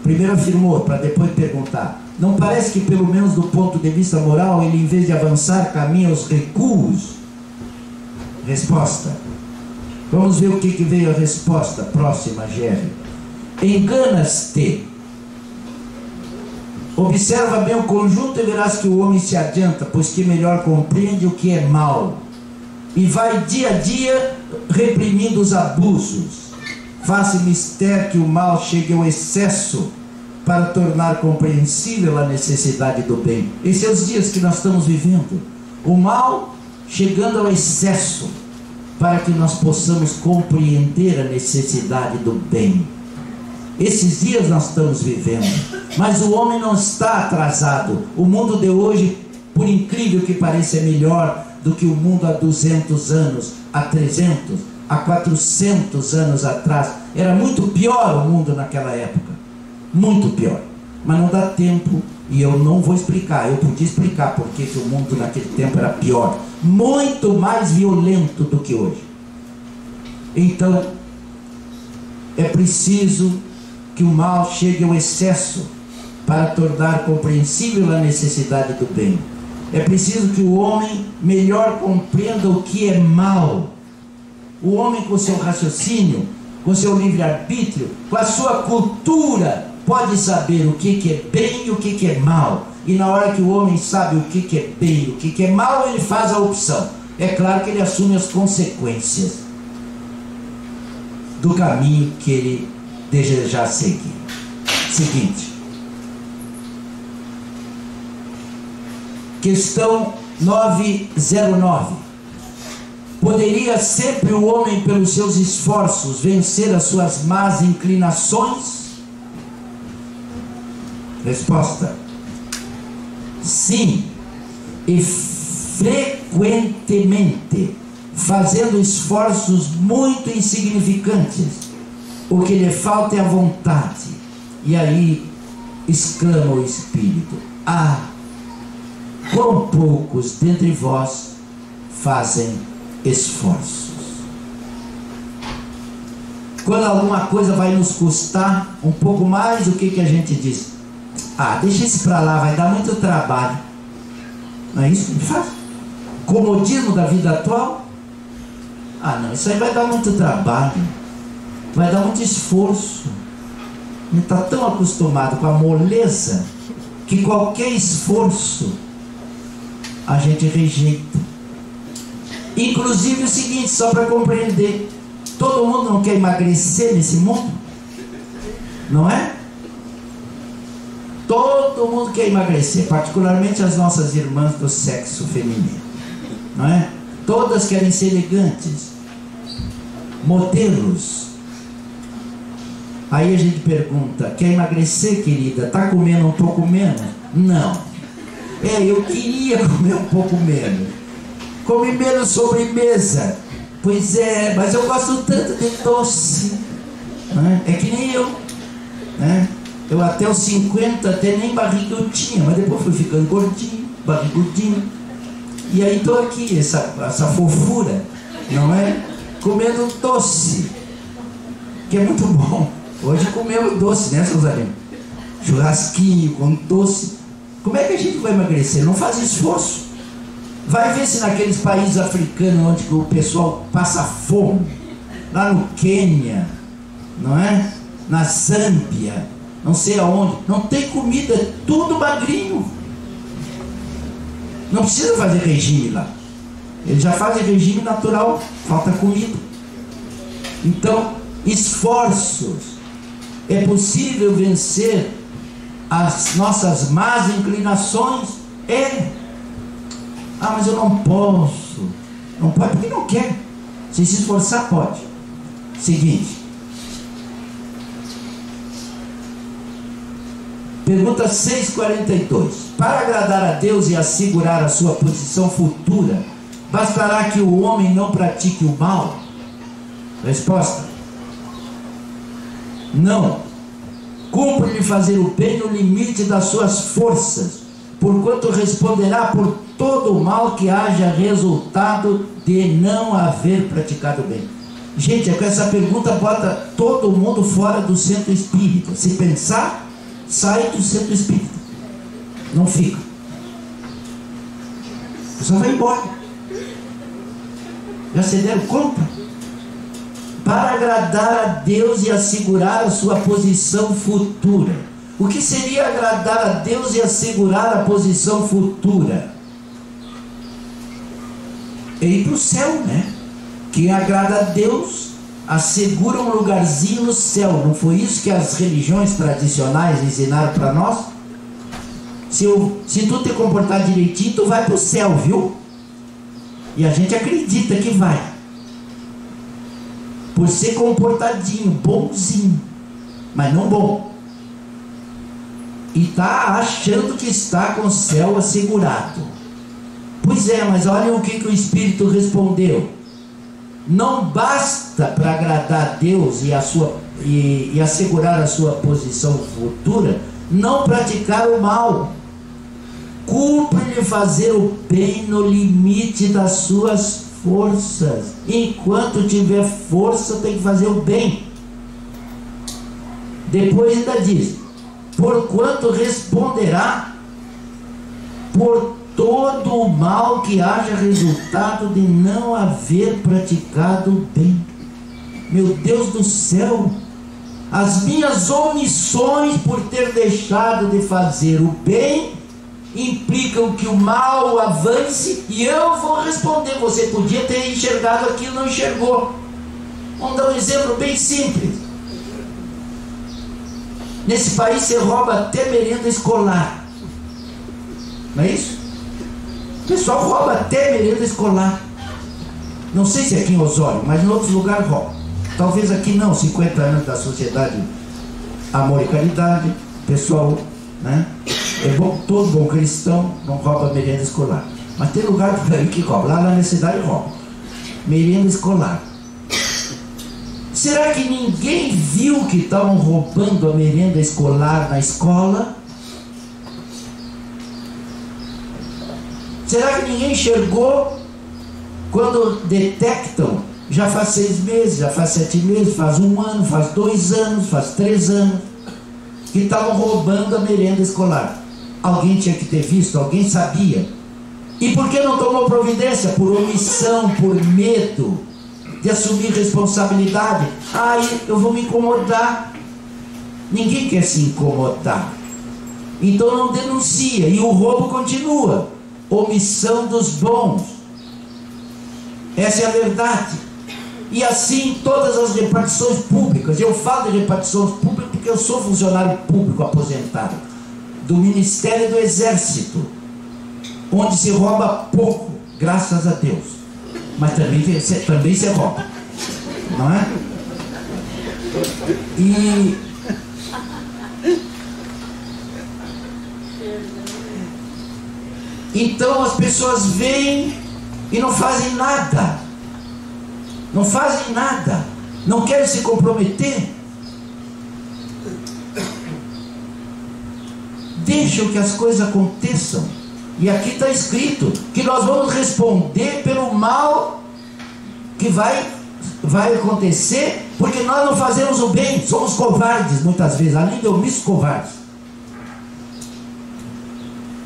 Primeiro afirmou, para depois perguntar. Não parece que, pelo menos do ponto de vista moral, ele, em vez de avançar, caminha aos recuos? Resposta. Vamos ver o que veio a resposta. Próxima, Jerry. Enganas-te. Observa bem o conjunto e verás que o homem se adianta, pois que melhor compreende o que é mal, e vai dia a dia reprimindo os abusos. Faça mister que o mal chegue ao excesso, para tornar compreensível a necessidade do bem. Esses são os dias que nós estamos vivendo. O mal chegando ao excesso, para que nós possamos compreender a necessidade do bem. Esses dias nós estamos vivendo, mas o homem não está atrasado. O mundo de hoje, por incrível que pareça, é melhor do que o mundo há 200 anos, há 300, há 400 anos atrás. Era muito pior o mundo naquela época, muito pior, mas não dá tempo e eu não vou explicar. Eu podia explicar porque que o mundo naquele tempo era pior, muito mais violento do que hoje. Então é preciso que o mal chegue ao excesso para tornar compreensível a necessidade do bem. É preciso que o homem melhor compreenda o que é mal. O homem, com seu raciocínio, com seu livre-arbítrio, com a sua cultura, pode saber o que é bem e o que é mal. E na hora que o homem sabe o que é bem e o que é mal, ele faz a opção. É claro que ele assume as consequências do caminho que ele desejar seguir. Seguinte. Questão 909. Poderia sempre o homem, pelos seus esforços, vencer as suas más inclinações? Resposta: sim, e frequentemente, fazendo esforços muito insignificantes. O que lhe falta é a vontade. E aí exclama o Espírito: ah, quão poucos dentre vós fazem esforços. Quando alguma coisa vai nos custar um pouco mais, o que a gente diz? Ah, deixa isso para lá, vai dar muito trabalho. Não é isso que faz? Comodismo da vida atual. Ah não, isso aí vai dar muito trabalho, vai dar muito esforço. A gente está tão acostumado com a moleza que qualquer esforço a gente rejeita. Inclusive o seguinte, só para compreender, todo mundo não quer emagrecer nesse mundo? Não é? Todo mundo quer emagrecer, particularmente as nossas irmãs do sexo feminino, não é? Todas querem ser elegantes, modelos. Aí a gente pergunta: quer emagrecer, querida? Está comendo um pouco menos? Não. Eu queria comer um pouco menos. Come menos sobremesa. Pois é, mas eu gosto tanto de doce. É que nem eu, né? Eu até os 50 até nem barriga eu tinha, mas depois fui ficando gordinho, barrigudinho. E aí estou aqui, essa fofura, não é? Comendo doce, que é muito bom. Hoje comemos doce, né, seus amigos? Churrasquinho com doce. Como é que a gente vai emagrecer? Não faz esforço. Vai ver se naqueles países africanos onde o pessoal passa fome, lá no Quênia, não é? Na Zâmbia, não sei aonde, não tem comida, é tudo magrinho. Não precisa fazer regime lá. Eles já fazem regime natural, falta comida. Então, esforços. É possível vencer as nossas más inclinações? Ah, mas eu não posso. Não pode porque não quer. Se esforçar, pode. Seguinte. Pergunta 642. Para agradar a Deus e assegurar a sua posição futura, bastará que o homem não pratique o mal? Resposta: não. Cumpre-lhe fazer o bem no limite das suas forças, porquanto responderá por todo o mal que haja resultado de não haver praticado o bem. Gente, com essa pergunta bota todo mundo fora do centro espírita. Se pensar, sai do centro espírita. Não fica. Só vai embora. Já se deram conta? Para agradar a Deus e assegurar a sua posição futura. O que seria agradar a Deus e assegurar a posição futura? É ir para o céu, né? Quem agrada a Deus assegura um lugarzinho no céu. Não foi isso que as religiões tradicionais ensinaram para nós? Se tu te comportar direitinho, tu vai para o céu, viu? E a gente acredita que vai, por ser comportadinho, bonzinho, mas não bom. E está achando que está com o céu assegurado. Pois é, mas olha o que o Espírito respondeu. Não basta para agradar a Deus e assegurar a sua posição futura, não praticar o mal. Cumpre-lhe fazer o bem no limite das suas forças. Enquanto tiver força, tem que fazer o bem. Depois ainda diz: porquanto responderá por todo o mal que haja resultado de não haver praticado o bem. Meu Deus do céu, as minhas omissões por ter deixado de fazer o bem implicam que o mal avance e eu vou responder. Você podia ter enxergado aquilo, não enxergou. Vamos dar um exemplo bem simples. Nesse país você rouba até merenda escolar, não é isso? O pessoal rouba até merenda escolar. Não sei se é aqui em Osório, mas em outros lugares rouba. Talvez aqui não. 50 anos da sociedade Amor e Caridade, pessoal, né? É bom, todo bom cristão não rouba merenda escolar. Mas tem lugar por aí que rouba. Lá na minha cidade rouba merenda escolar. Será que ninguém viu que estavam roubando a merenda escolar na escola? Será que ninguém enxergou quando detectam? Já faz 6 meses, já faz 7 meses, faz 1 ano, faz 2 anos, faz 3 anos que estavam roubando a merenda escolar. Alguém tinha que ter visto, alguém sabia. E por que não tomou providência? Por omissão, por medo de assumir responsabilidade. Eu vou me incomodar. Ninguém quer se incomodar. Então não denuncia e o roubo continua. Omissão dos bons. Essa é a verdade. E assim todas as repartições públicas. Eu falo de repartições públicas porque eu sou funcionário público aposentado do Ministério do Exército, onde se rouba pouco, graças a Deus. Mas também se rouba, não é? E então as pessoas veem e não fazem nada. Não fazem nada. Não querem se comprometer. Deixam que as coisas aconteçam. E aqui está escrito que nós vamos responder pelo mal que vai acontecer, porque nós não fazemos o bem, somos covardes muitas vezes, além de omissos, covardes.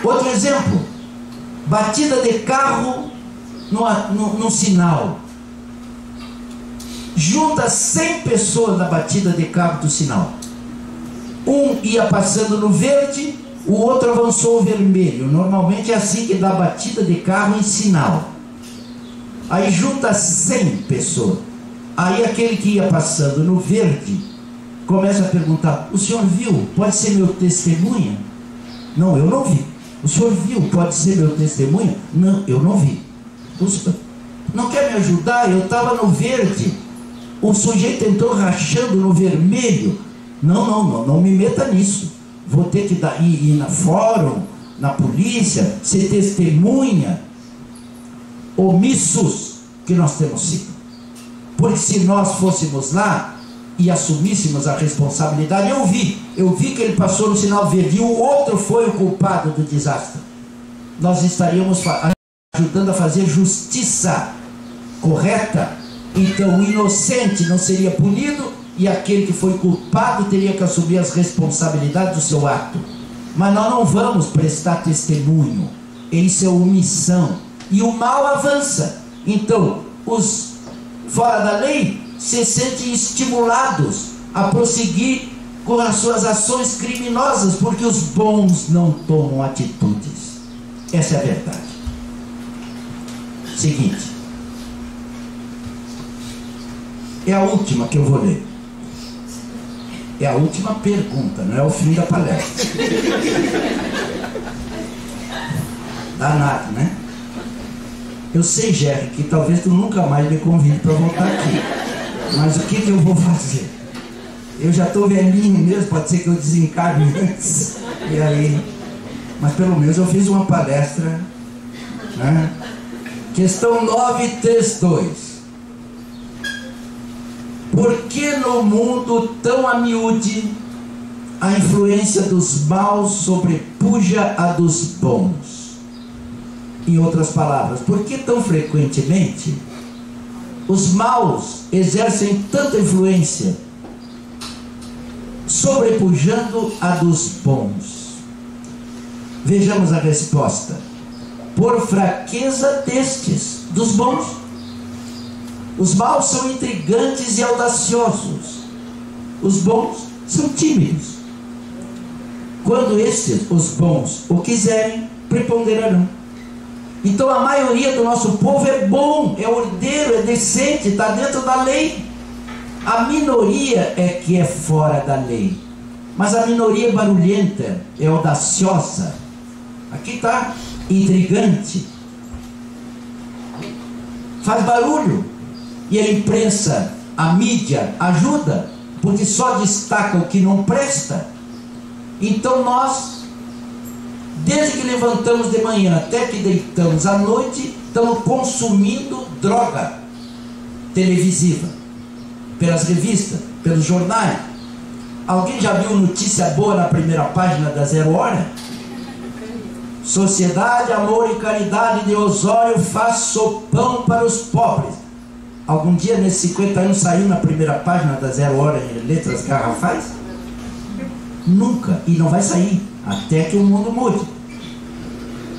Outro exemplo, batida de carro no sinal. Junta 100 pessoas na batida de carro do sinal. Um ia passando no verde, o outro avançou o vermelho. Normalmente é assim que dá batida de carro em sinal. Aí junta 100 pessoas. Aí aquele que ia passando no verde começa a perguntar: o senhor viu? Pode ser meu testemunha? Não, eu não vi. O senhor viu? Pode ser meu testemunha? Não, eu não vi. O senhor não quer me ajudar? Eu estava no verde. O sujeito entrou rachando no vermelho. Não me meta nisso. Vou ter que ir na fórum, na polícia, ser testemunha. Omissos que nós temos sido. Porque se nós fôssemos lá e assumíssemos a responsabilidade, eu vi que ele passou no sinal verde e o outro foi o culpado do desastre, nós estaríamos ajudando a fazer justiça correta. Então o inocente não seria punido e aquele que foi culpado teria que assumir as responsabilidades do seu ato. Mas nós não vamos prestar testemunho. Isso é omissão. E o mal avança. Então os fora da lei se sentem estimulados a prosseguir com as suas ações criminosas, porque os bons não tomam atitudes. Essa é a verdade. Seguinte, é a última que eu vou ler. É a última pergunta, não é o fim da palestra. Danado, né? Eu sei, Jerry, que talvez tu nunca mais me convide para voltar aqui. Mas o que eu vou fazer? Eu já estou velhinho mesmo, pode ser que eu desencarne antes. E aí... Mas pelo menos eu fiz uma palestra, né? Questão 932. Por que no mundo tão a miúde a influência dos maus sobrepuja a dos bons? Em outras palavras, por que tão frequentemente os maus exercem tanta influência, sobrepujando a dos bons? Vejamos a resposta: por fraqueza destes, dos bons. Os maus são intrigantes e audaciosos. Os bons são tímidos. Quando estes, os bons, o quiserem, preponderarão. Então a maioria do nosso povo é bom, é ordeiro, é decente, está dentro da lei. A minoria é que é fora da lei. Mas a minoria é barulhenta, é audaciosa. Aqui está, intrigante. Faz barulho. E a imprensa, a mídia, ajuda, porque só destaca o que não presta. Então nós, desde que levantamos de manhã até que deitamos à noite, estamos consumindo droga televisiva, pelas revistas, pelos jornais. Alguém já viu notícia boa na primeira página da Zero Hora? Sociedade, Amor e Caridade de Osório faz sopão para os pobres. Algum dia nesses 50 anos saiu na primeira página da Zero Hora em letras garrafais? Nunca, e não vai sair, até que o mundo mude.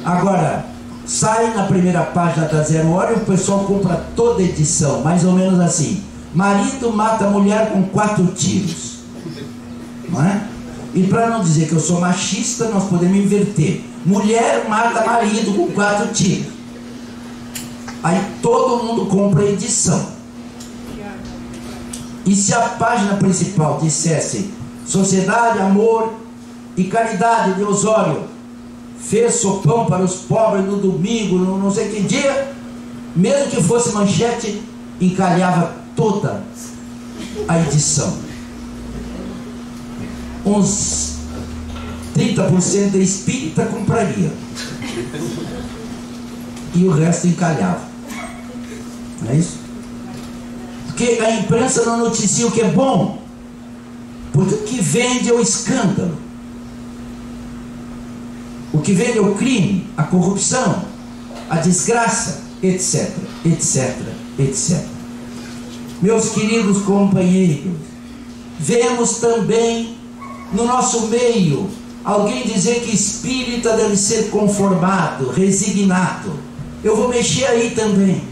Agora, sai na primeira página da Zero Hora e o pessoal compra toda a edição, mais ou menos assim: marido mata a mulher com 4 tiros. Não é? E para não dizer que eu sou machista, nós podemos inverter: mulher mata marido com 4 tiros. Aí todo mundo compra a edição. E se a página principal dissesse Sociedade, Amor e Caridade de Osório fez sopão para os pobres no domingo, no não sei que dia, mesmo que fosse manchete, encalhava toda a edição. Uns 30% de espírita compraria e o resto encalhava. Não é isso? Porque a imprensa não noticia o que é bom, porque o que vende é o escândalo, o que vende é o crime, a corrupção, a desgraça, etc, etc, etc. Meus queridos companheiros, vemos também no nosso meio alguém dizer que espírita deve ser conformado, resignado. Eu vou mexer aí também.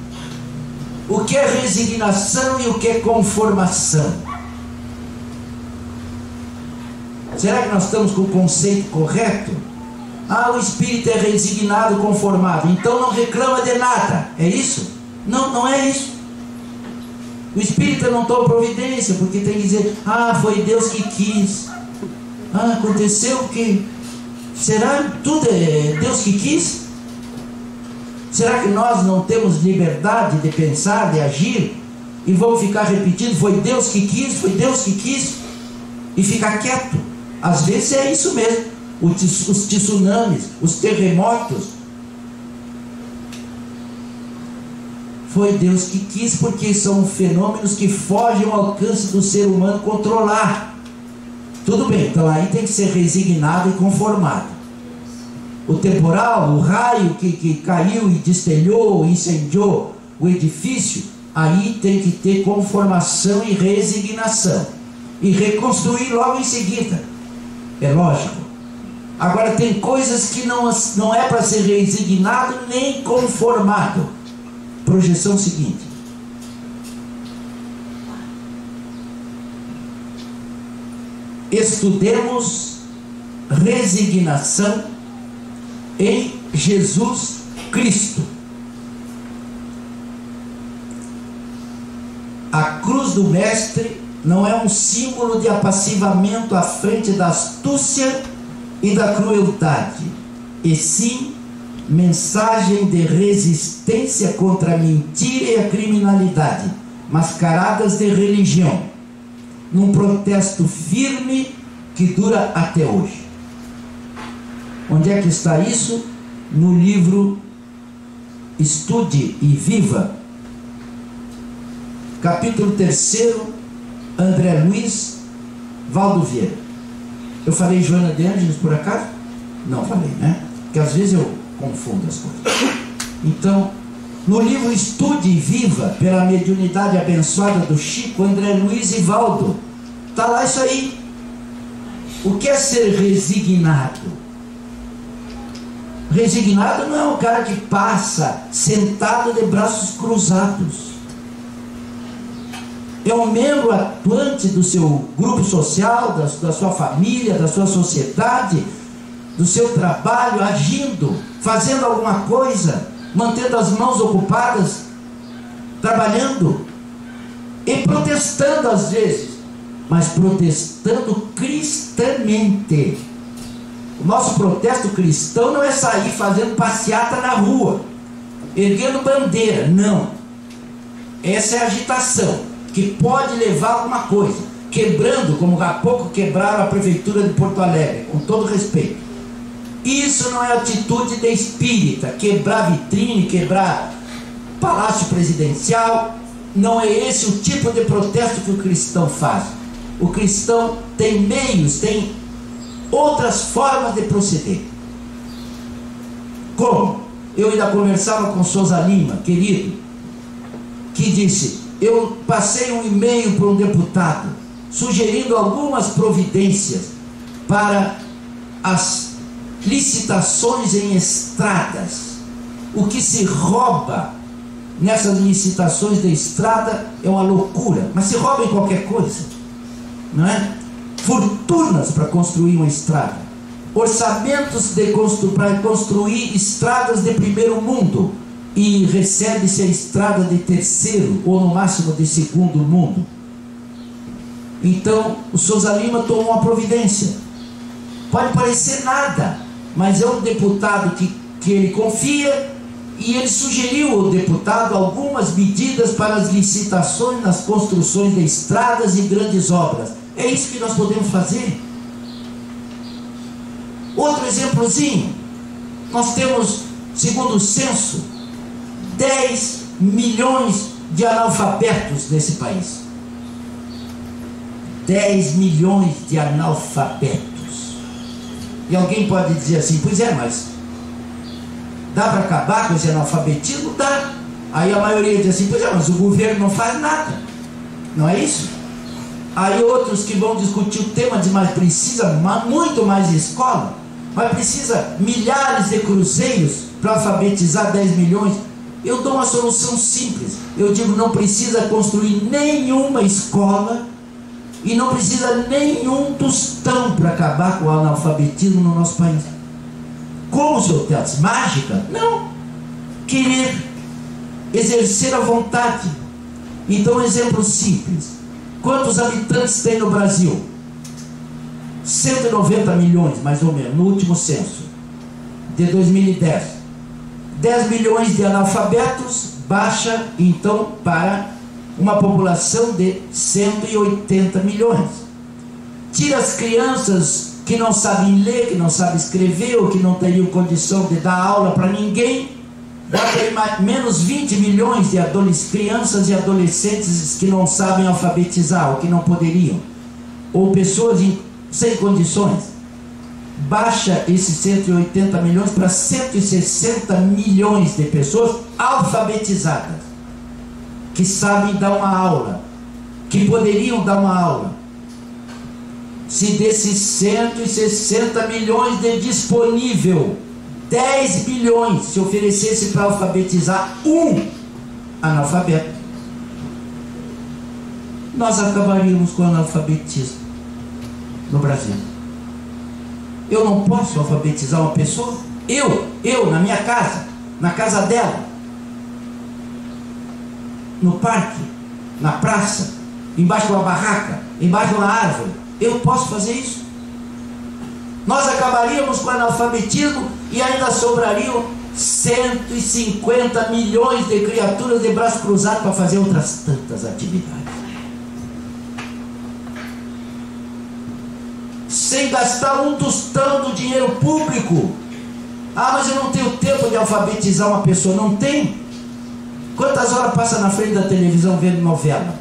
O que é resignação e o que é conformação? Será que nós estamos com o conceito correto? Ah, o espírito é resignado, conformado, então não reclama de nada. É isso? Não, não é isso. O espírita não toma providência, porque tem que dizer: ah, foi Deus que quis. Ah, aconteceu o quê? Será? Tudo é Deus que quis? Será que nós não temos liberdade de pensar, de agir, e vamos ficar repetindo: foi Deus que quis, foi Deus que quis, e ficar quieto? Às vezes é isso mesmo. Os tsunamis, os terremotos, foi Deus que quis, porque são fenômenos que fogem ao alcance do ser humano controlar. Tudo bem, então aí tem que ser resignado e conformado. O temporal, o raio que caiu e destelhou, incendiou o edifício, aí tem que ter conformação e resignação, e reconstruir logo em seguida. É lógico. Agora tem coisas que não é para ser resignado nem conformado. Projeção seguinte: estudemos resignação em Jesus Cristo. A cruz do Mestre não é um símbolo de apassivamento à frente da astúcia e da crueldade, e sim mensagem de resistência contra a mentira e a criminalidade, mascaradas de religião, num protesto firme que dura até hoje. Onde é que está isso? No livro Estude e Viva, capítulo 3, André Luiz, Valdo Vieira. Eu falei Joana de Ângeles por acaso? Não falei, né? Porque às vezes eu confundo as coisas. Então, no livro Estude e Viva, pela mediunidade abençoada do Chico, André Luiz e Valdo, está lá isso aí. O que é ser resignado? Resignado não é um cara que passa sentado de braços cruzados. é um membro atuante do seu grupo social, da sua família, da sua sociedade, do seu trabalho, agindo, fazendo alguma coisa, mantendo as mãos ocupadas, trabalhando e protestando às vezes, mas protestando cristamente. O nosso protesto cristão não é sair fazendo passeata na rua, erguendo bandeira, não. Essa é a agitação, que pode levar a alguma coisa, quebrando, como há pouco quebraram a prefeitura de Porto Alegre, com todo respeito. Isso não é atitude de espírita, quebrar vitrine, quebrar palácio presidencial. Não é esse o tipo de protesto que o cristão faz. O cristão tem meios, tem outras formas de proceder. Como? Eu ainda conversava com Souza Lima, querido, que disse: eu passei um e-mail para um deputado sugerindo algumas providências para as licitações em estradas. O que se rouba nessas licitações de estrada é uma loucura, mas se rouba em qualquer coisa, não é? Fortunas para construir uma estrada, orçamentos para construir estradas de primeiro mundo, e recebe-se a estrada de terceiro ou no máximo de segundo mundo. Então o Souza Lima tomou uma providência. Pode parecer nada, mas é um deputado que ele confia, e ele sugeriu ao deputado algumas medidas para as licitações nas construções de estradas e grandes obras. É isso que nós podemos fazer. Outro exemplozinho: nós temos, segundo o censo, 10 milhões de analfabetos nesse país. 10 milhões de analfabetos. E alguém pode dizer assim: pois é, mas dá para acabar com esse analfabetismo? Dá. Aí a maioria diz assim: pois é, mas o governo não faz nada. Não é isso? Aí outros que vão discutir o tema de mais precisa muito mais escola, mas precisa milhares de cruzeiros para alfabetizar 10 milhões. Eu dou uma solução simples. Eu digo: não precisa construir nenhuma escola e não precisa nenhum tostão para acabar com o analfabetismo no nosso país. Como, senhor Teles? Mágica? Não. Querer, exercer a vontade. Então, um exemplo simples: quantos habitantes tem no Brasil? 190 milhões, mais ou menos, no último censo de 2010. 10 milhões de analfabetos, baixa então para uma população de 180 milhões. Tira as crianças que não sabem ler, que não sabem escrever, ou que não teriam condição de dar aula para ninguém, bota aí menos 20 milhões de crianças e adolescentes que não sabem alfabetizar, ou que não poderiam, ou pessoas sem condições. Baixa esses 180 milhões para 160 milhões de pessoas alfabetizadas, que sabem dar uma aula, que poderiam dar uma aula. Se desses 160 milhões de disponível, 10 milhões se oferecesse para alfabetizar um analfabeto, nós acabaríamos com o analfabetismo no Brasil. Eu não posso alfabetizar uma pessoa? Eu, na minha casa, na casa dela, no parque, na praça, embaixo de uma barraca, embaixo de uma árvore. Eu posso fazer isso? Nós acabaríamos com o analfabetismo e ainda sobrariam 150 milhões de criaturas de braço cruzado para fazer outras tantas atividades, sem gastar um tostão do dinheiro público. Ah, mas eu não tenho tempo de alfabetizar uma pessoa. Não tem? Quantas horas passa na frente da televisão vendo novela?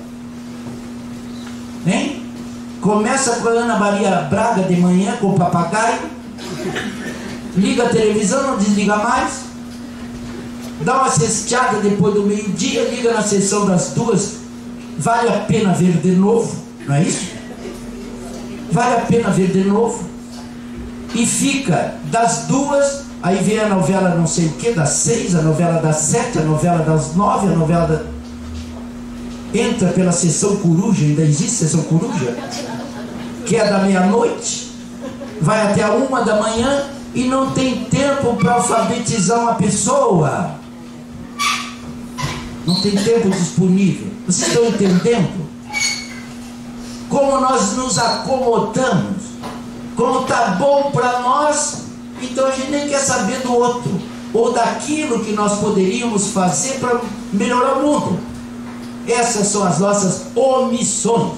Hein? Começa com a Ana Maria Braga de manhã com o papagaio, liga a televisão, não desliga mais, dá uma cesteada depois do meio-dia, liga na sessão das 2, vale a pena ver de novo, não é isso? Vale a pena ver de novo, e fica das 2, aí vem a novela não sei o que, das 6, a novela das 7, a novela das 9, a novela da... entra pela sessão coruja, ainda existe sessão coruja, que é da meia-noite, vai até a 1 da manhã e não tem tempo para alfabetizar uma pessoa. Não tem tempo disponível. Vocês estão entendendo? Como nós nos acomodamos, como está bom para nós, então a gente nem quer saber do outro, ou daquilo que nós poderíamos fazer para melhorar o mundo. Essas são as nossas omissões,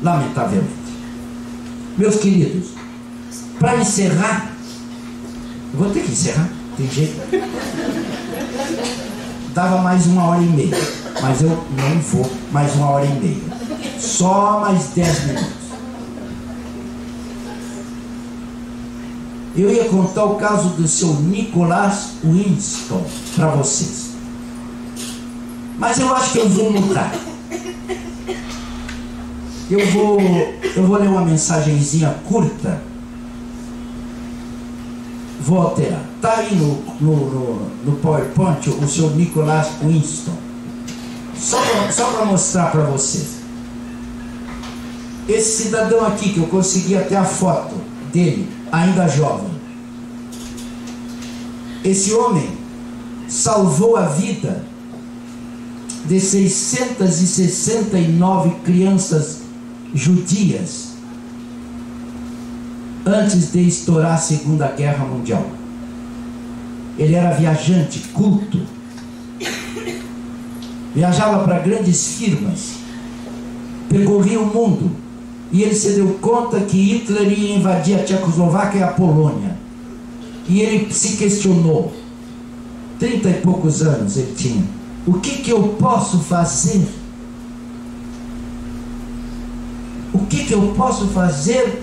lamentavelmente. Meus queridos, para encerrar, eu vou ter que encerrar, tem jeito. Dava mais 1h30, mas eu não vou mais 1h30, só mais 10 minutos. Eu ia contar o caso do seu Nicholas Winston para vocês, mas eu acho que eu vou mudar. Eu vou ler uma mensagenzinha curta. Vou alterar. Está aí no PowerPoint o seu Nicholas Winston. Só para mostrar para vocês. Esse cidadão aqui, que eu consegui até a foto dele, ainda jovem. Esse homem salvou a vida de 669 crianças judias antes de estourar a Segunda Guerra Mundial. Ele era viajante, culto, viajava para grandes firmas, percorria o mundo, e ele se deu conta que Hitler ia invadir a Tchecoslováquia e a Polônia, e ele se questionou. 30 e poucos anos ele tinha. O que eu posso fazer? O que eu posso fazer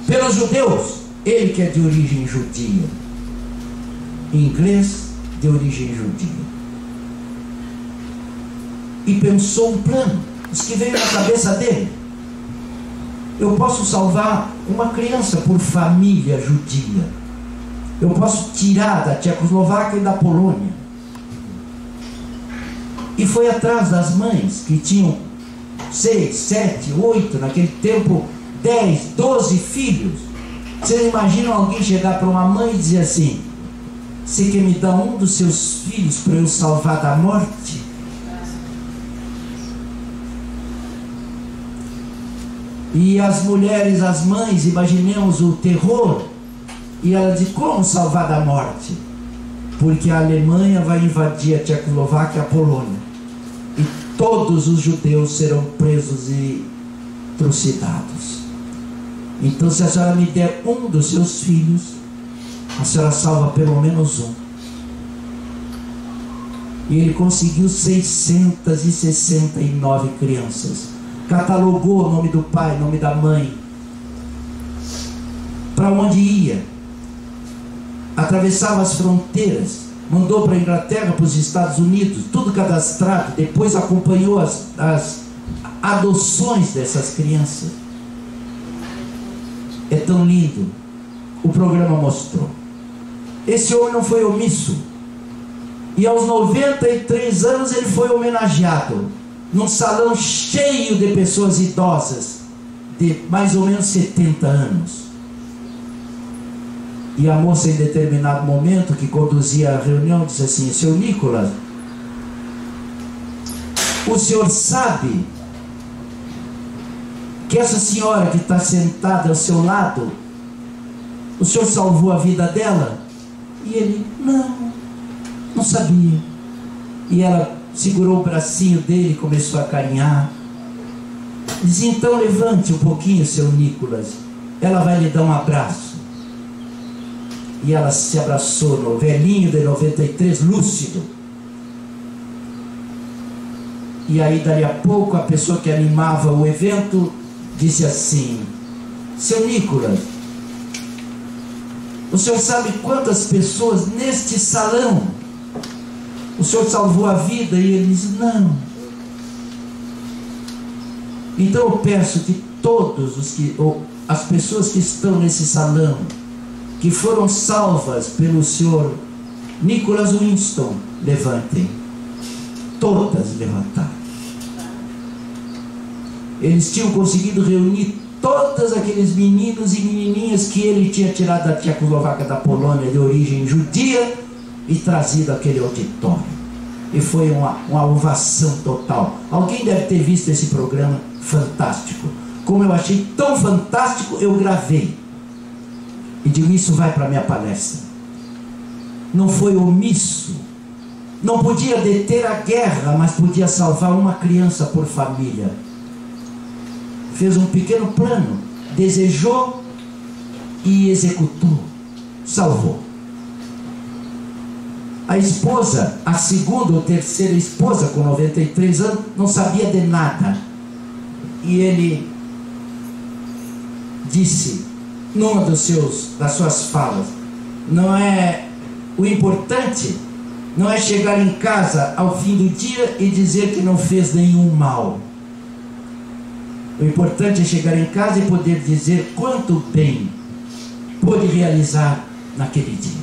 pelos judeus? Ele que é de origem judia, inglês de origem judia, e pensou um plano. Isso que veio na cabeça dele: eu posso salvar uma criança por família judia, eu posso tirar da Tchecoslováquia e da Polônia. E foi atrás das mães que tinham 6, 7, 8, naquele tempo 10, 12 filhos. Vocês imaginam alguém chegar para uma mãe e dizer assim: você quer me dar um dos seus filhos para eu salvar da morte? E as mulheres, as mães, imaginemos o terror. E ela diz: como salvar da morte? Porque a Alemanha vai invadir a Tchecoslováquia e a Polônia, e todos os judeus serão presos e trucidados. Então, se a senhora me der um dos seus filhos, a senhora salva pelo menos um. E ele conseguiu 669 crianças. Catalogou o nome do pai, nome da mãe, para onde ia, atravessava as fronteiras, mandou para a Inglaterra, para os Estados Unidos, tudo cadastrado. Depois acompanhou as adoções dessas crianças. É tão lindo. O programa mostrou. Esse homem não foi omisso, e aos 93 anos ele foi homenageado num salão cheio de pessoas idosas de mais ou menos 70 anos. E a moça, em determinado momento, que conduzia a reunião, disse assim: seu Nicholas, o senhor sabe que essa senhora que está sentada ao seu lado, o senhor salvou a vida dela? E ele: não sabia. E ela segurou o bracinho dele e começou a carinhar. Dizia: então levante um pouquinho, seu Nicholas, ela vai lhe dar um abraço. E ela se abraçou no velhinho de 93, lúcido. E aí, dali a pouco, a pessoa que animava o evento disse assim: seu Nicholas, o senhor sabe quantas pessoas neste salão o senhor salvou a vida? E ele disse: não. Então eu peço que todos as pessoas que estão nesse salão, que foram salvas pelo senhor Nicholas Winston, levantem. Todas levantaram. Eles tinham conseguido reunir todos aqueles meninos e menininhas que ele tinha tirado da Tchecoslováquia, da Polônia, de origem judia, e trazido àquele auditório. E foi uma ovação total. Alguém deve ter visto esse programa fantástico. Como eu achei tão fantástico, eu gravei. E digo, isso vai para a minha palestra. Não foi omisso. Não podia deter a guerra, mas podia salvar uma criança por família. Fez um pequeno plano, desejou e executou, salvou. A esposa, a segunda ou terceira esposa, com 93 anos, não sabia de nada. E ele disse, numa das suas falas, o importante não é chegar em casa ao fim do dia e dizer que não fez nenhum mal. O importante é chegar em casa e poder dizer quanto bem pôde realizar naquele dia.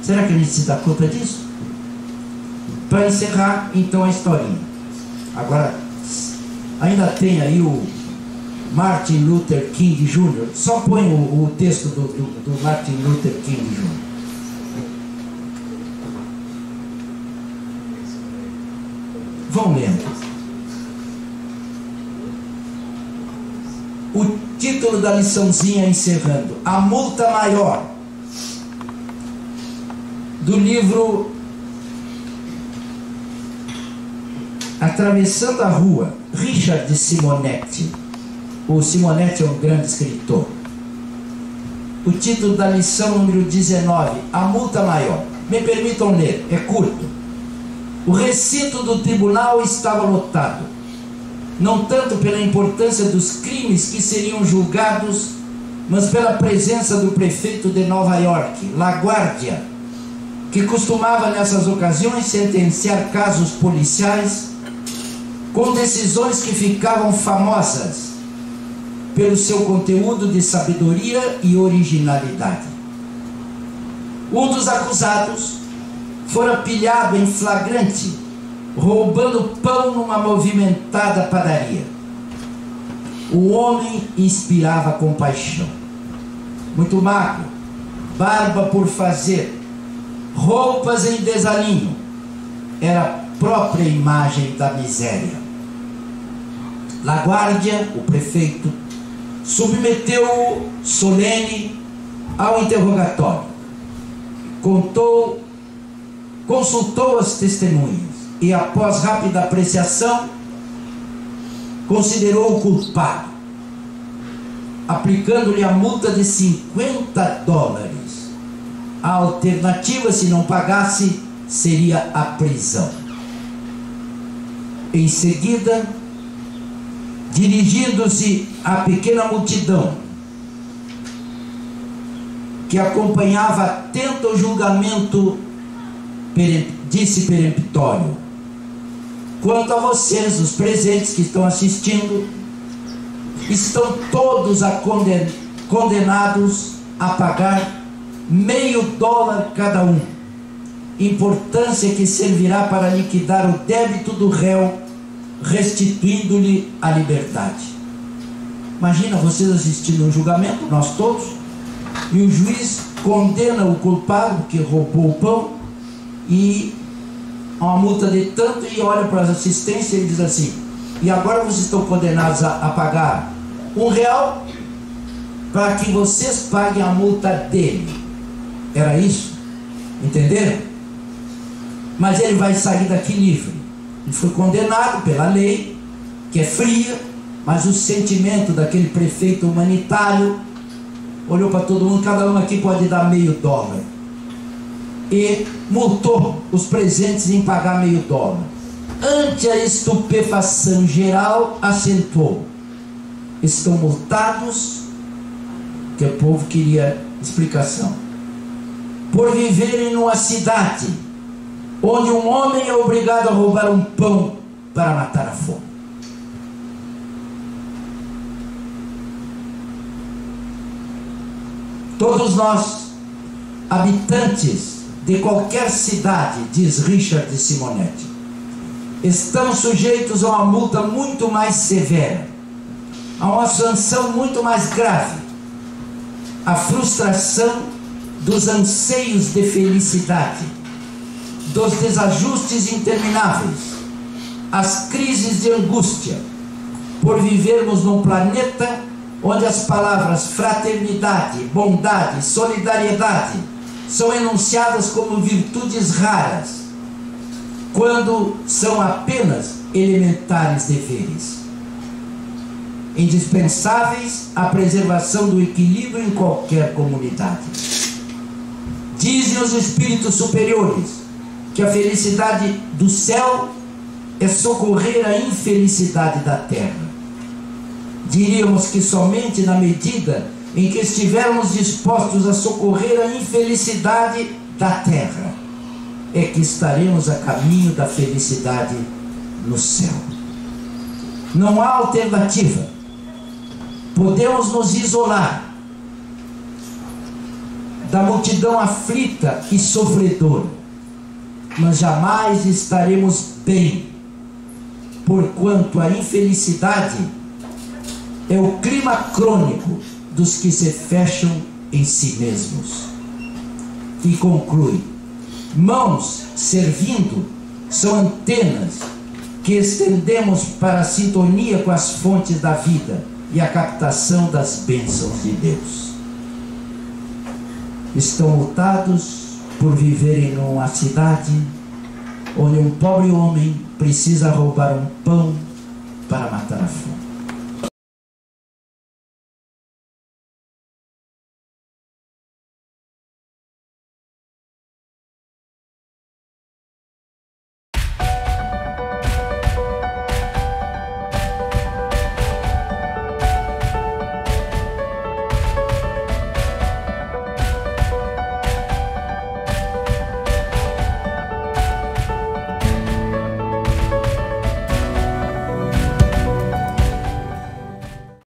Será que a gente se dá conta disso? Para encerrar, então, a historinha. Agora, ainda tem aí o Martin Luther King Jr. Só põe o texto do Martin Luther King Jr. Vão lendo. O título da liçãozinha encerrando: A Multa Maior, do livro Atravessando a Rua, Richard Simonetti. O Simonetti é um grande escritor. O título da lição número 19, A Multa Maior. Me permitam ler, é curto. O recinto do tribunal estava lotado, não tanto pela importância dos crimes que seriam julgados, mas pela presença do prefeito de Nova York, LaGuardia, que costumava nessas ocasiões sentenciar casos policiais com decisões que ficavam famosas pelo seu conteúdo de sabedoria e originalidade. Um dos acusados fora pilhado em flagrante, roubando pão numa movimentada padaria. O homem inspirava compaixão. Muito magro, barba por fazer, roupas em desalinho, era a própria imagem da miséria. LaGuardia, o prefeito, submeteu-o solene ao interrogatório. Consultou as testemunhas e, após rápida apreciação, considerou-o culpado, aplicando-lhe a multa de $50. A alternativa, se não pagasse, seria a prisão. Em seguida, dirigindo-se à pequena multidão que acompanhava atento ao julgamento, disse peremptório: quanto a vocês, os presentes que estão assistindo, estão todos condenados a pagar $50 cada um, importância que servirá para liquidar o débito do réu, restituindo-lhe a liberdade. Imagina vocês assistindo um julgamento, nós todos, e o juiz condena o culpado que roubou o pão e a uma multa de tanto, e olha para as assistências e diz assim: e agora vocês estão condenados a pagar R$1 para que vocês paguem a multa dele. Era isso? Entenderam? Mas ele vai sair daqui livre. Ele foi condenado pela lei, que é fria, mas o sentimento daquele prefeito humanitário olhou para todo mundo: cada um aqui pode dar $50. E multou os presentes em pagar $50. Ante a estupefação geral, acentuou: estão multados, que o povo queria explicação, por viverem numa cidade onde um homem é obrigado a roubar um pão para matar a fome. Todos nós, habitantes de qualquer cidade, diz Richard Simonetti, estamos sujeitos a uma multa muito mais severa, a uma sanção muito mais grave, a frustração dos anseios de felicidade, dos desajustes intermináveis, as crises de angústia, por vivermos num planeta onde as palavras fraternidade, bondade, solidariedade são enunciadas como virtudes raras, quando são apenas elementares deveres, indispensáveis à preservação do equilíbrio em qualquer comunidade. Dizem os espíritos superiores que a felicidade do céu é socorrer a infelicidade da terra. Diríamos que somente na medida em que estivermos dispostos a socorrer a infelicidade da terra é que estaremos a caminho da felicidade no céu. Não há alternativa. Podemos nos isolar da multidão aflita e sofredora, mas jamais estaremos bem, porquanto a infelicidade é o clima crônico dos que se fecham em si mesmos. E conclui: mãos servindo são antenas que estendemos para a sintonia com as fontes da vida e a captação das bênçãos de Deus. Estão multados por viverem numa cidade onde um pobre homem precisa roubar um pão para matar a fome.